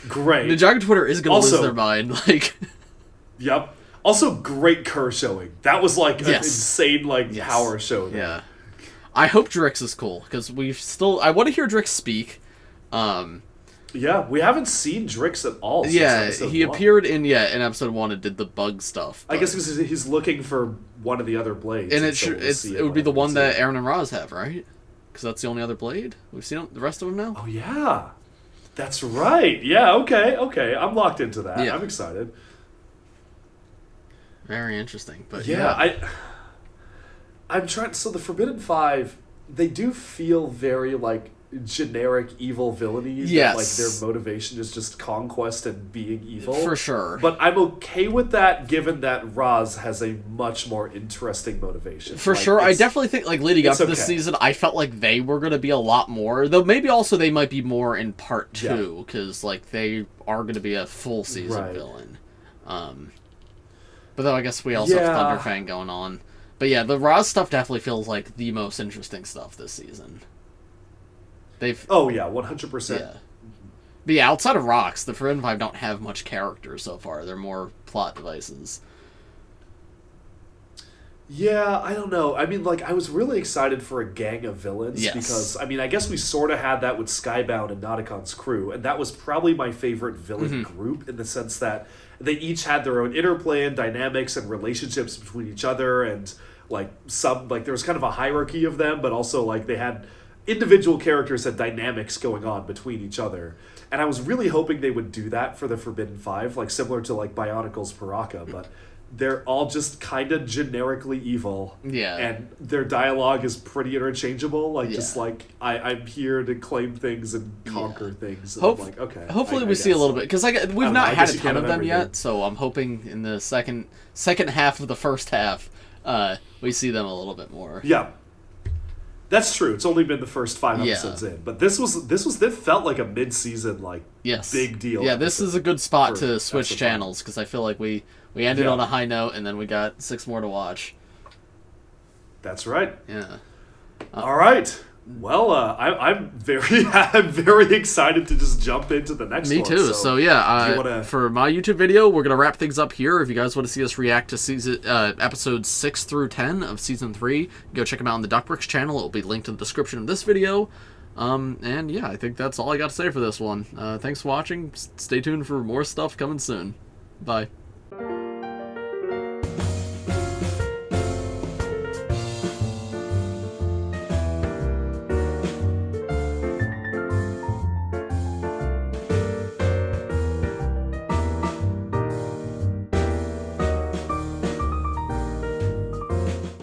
great. Ninjago Twitter is gonna lose their mind. Yep. Also, great Kerr showing. That was an insane power show. There. Yeah, I hope Drix is cool because I want to hear Drix speak. Yeah, we haven't seen Drix at all. Since he appeared in episode 1 and did the bug stuff. I guess because he's looking for one of the other blades, and it would be the one that Aaron and Roz have, right? Because that's the only other blade we've seen. The rest of them now. Oh yeah, that's right. Yeah, okay, I'm locked into that. Yeah. I'm excited. Very interesting, but I'm trying. So the Forbidden Five, they do feel very generic evil villainy. Yes, their motivation is just conquest and being evil, for sure. But I'm okay with that, given that Roz has a much more interesting motivation. For sure, I definitely think leading up to this season, I felt like they were going to be a lot more. Though maybe also they might be more in part 2 because they are going to be a full season villain. But though I guess we also have Thunderfang going on. But yeah, the Roz stuff definitely feels like the most interesting stuff this season. 100%. Yeah. But yeah, outside of Rocks, the Forbidden Five don't have much character so far. They're more plot devices. Yeah, I don't know. I mean, I was really excited for a gang of villains because, I mean, I guess we sort of had that with Skybound and Nautocon's crew, and that was probably my favorite villain group in the sense that they each had their own interplay and dynamics and relationships between each other, and there was kind of a hierarchy of them, but also they had individual characters and dynamics going on between each other. And I was really hoping they would do that for the Forbidden Five, similar to Bionicle's Paraka, but they're all just kind of generically evil. Yeah. And their dialogue is pretty interchangeable. I'm here to claim things and conquer things. And okay. Hopefully we see a little bit. Because we've not had a ton of them yet, so I'm hoping in the second half of the first half, we see them a little bit more. Yeah. That's true. It's only been the first 5 episodes in, but this felt like a mid-season big deal. Yeah, this is a good spot to switch channels because I feel like we ended on a high note and then we got 6 more to watch. That's right. Yeah. All right. Well, I'm very excited to just jump into the next one. Me too. So for my YouTube video, we're gonna wrap things up here. If you guys want to see us react to season episodes 6 through 10 of season 3, go check them out on the Duckbricks channel. It will be linked in the description of this video. And yeah, I think that's all I got to say for this one. Thanks for watching. Stay tuned for more stuff coming soon. Bye.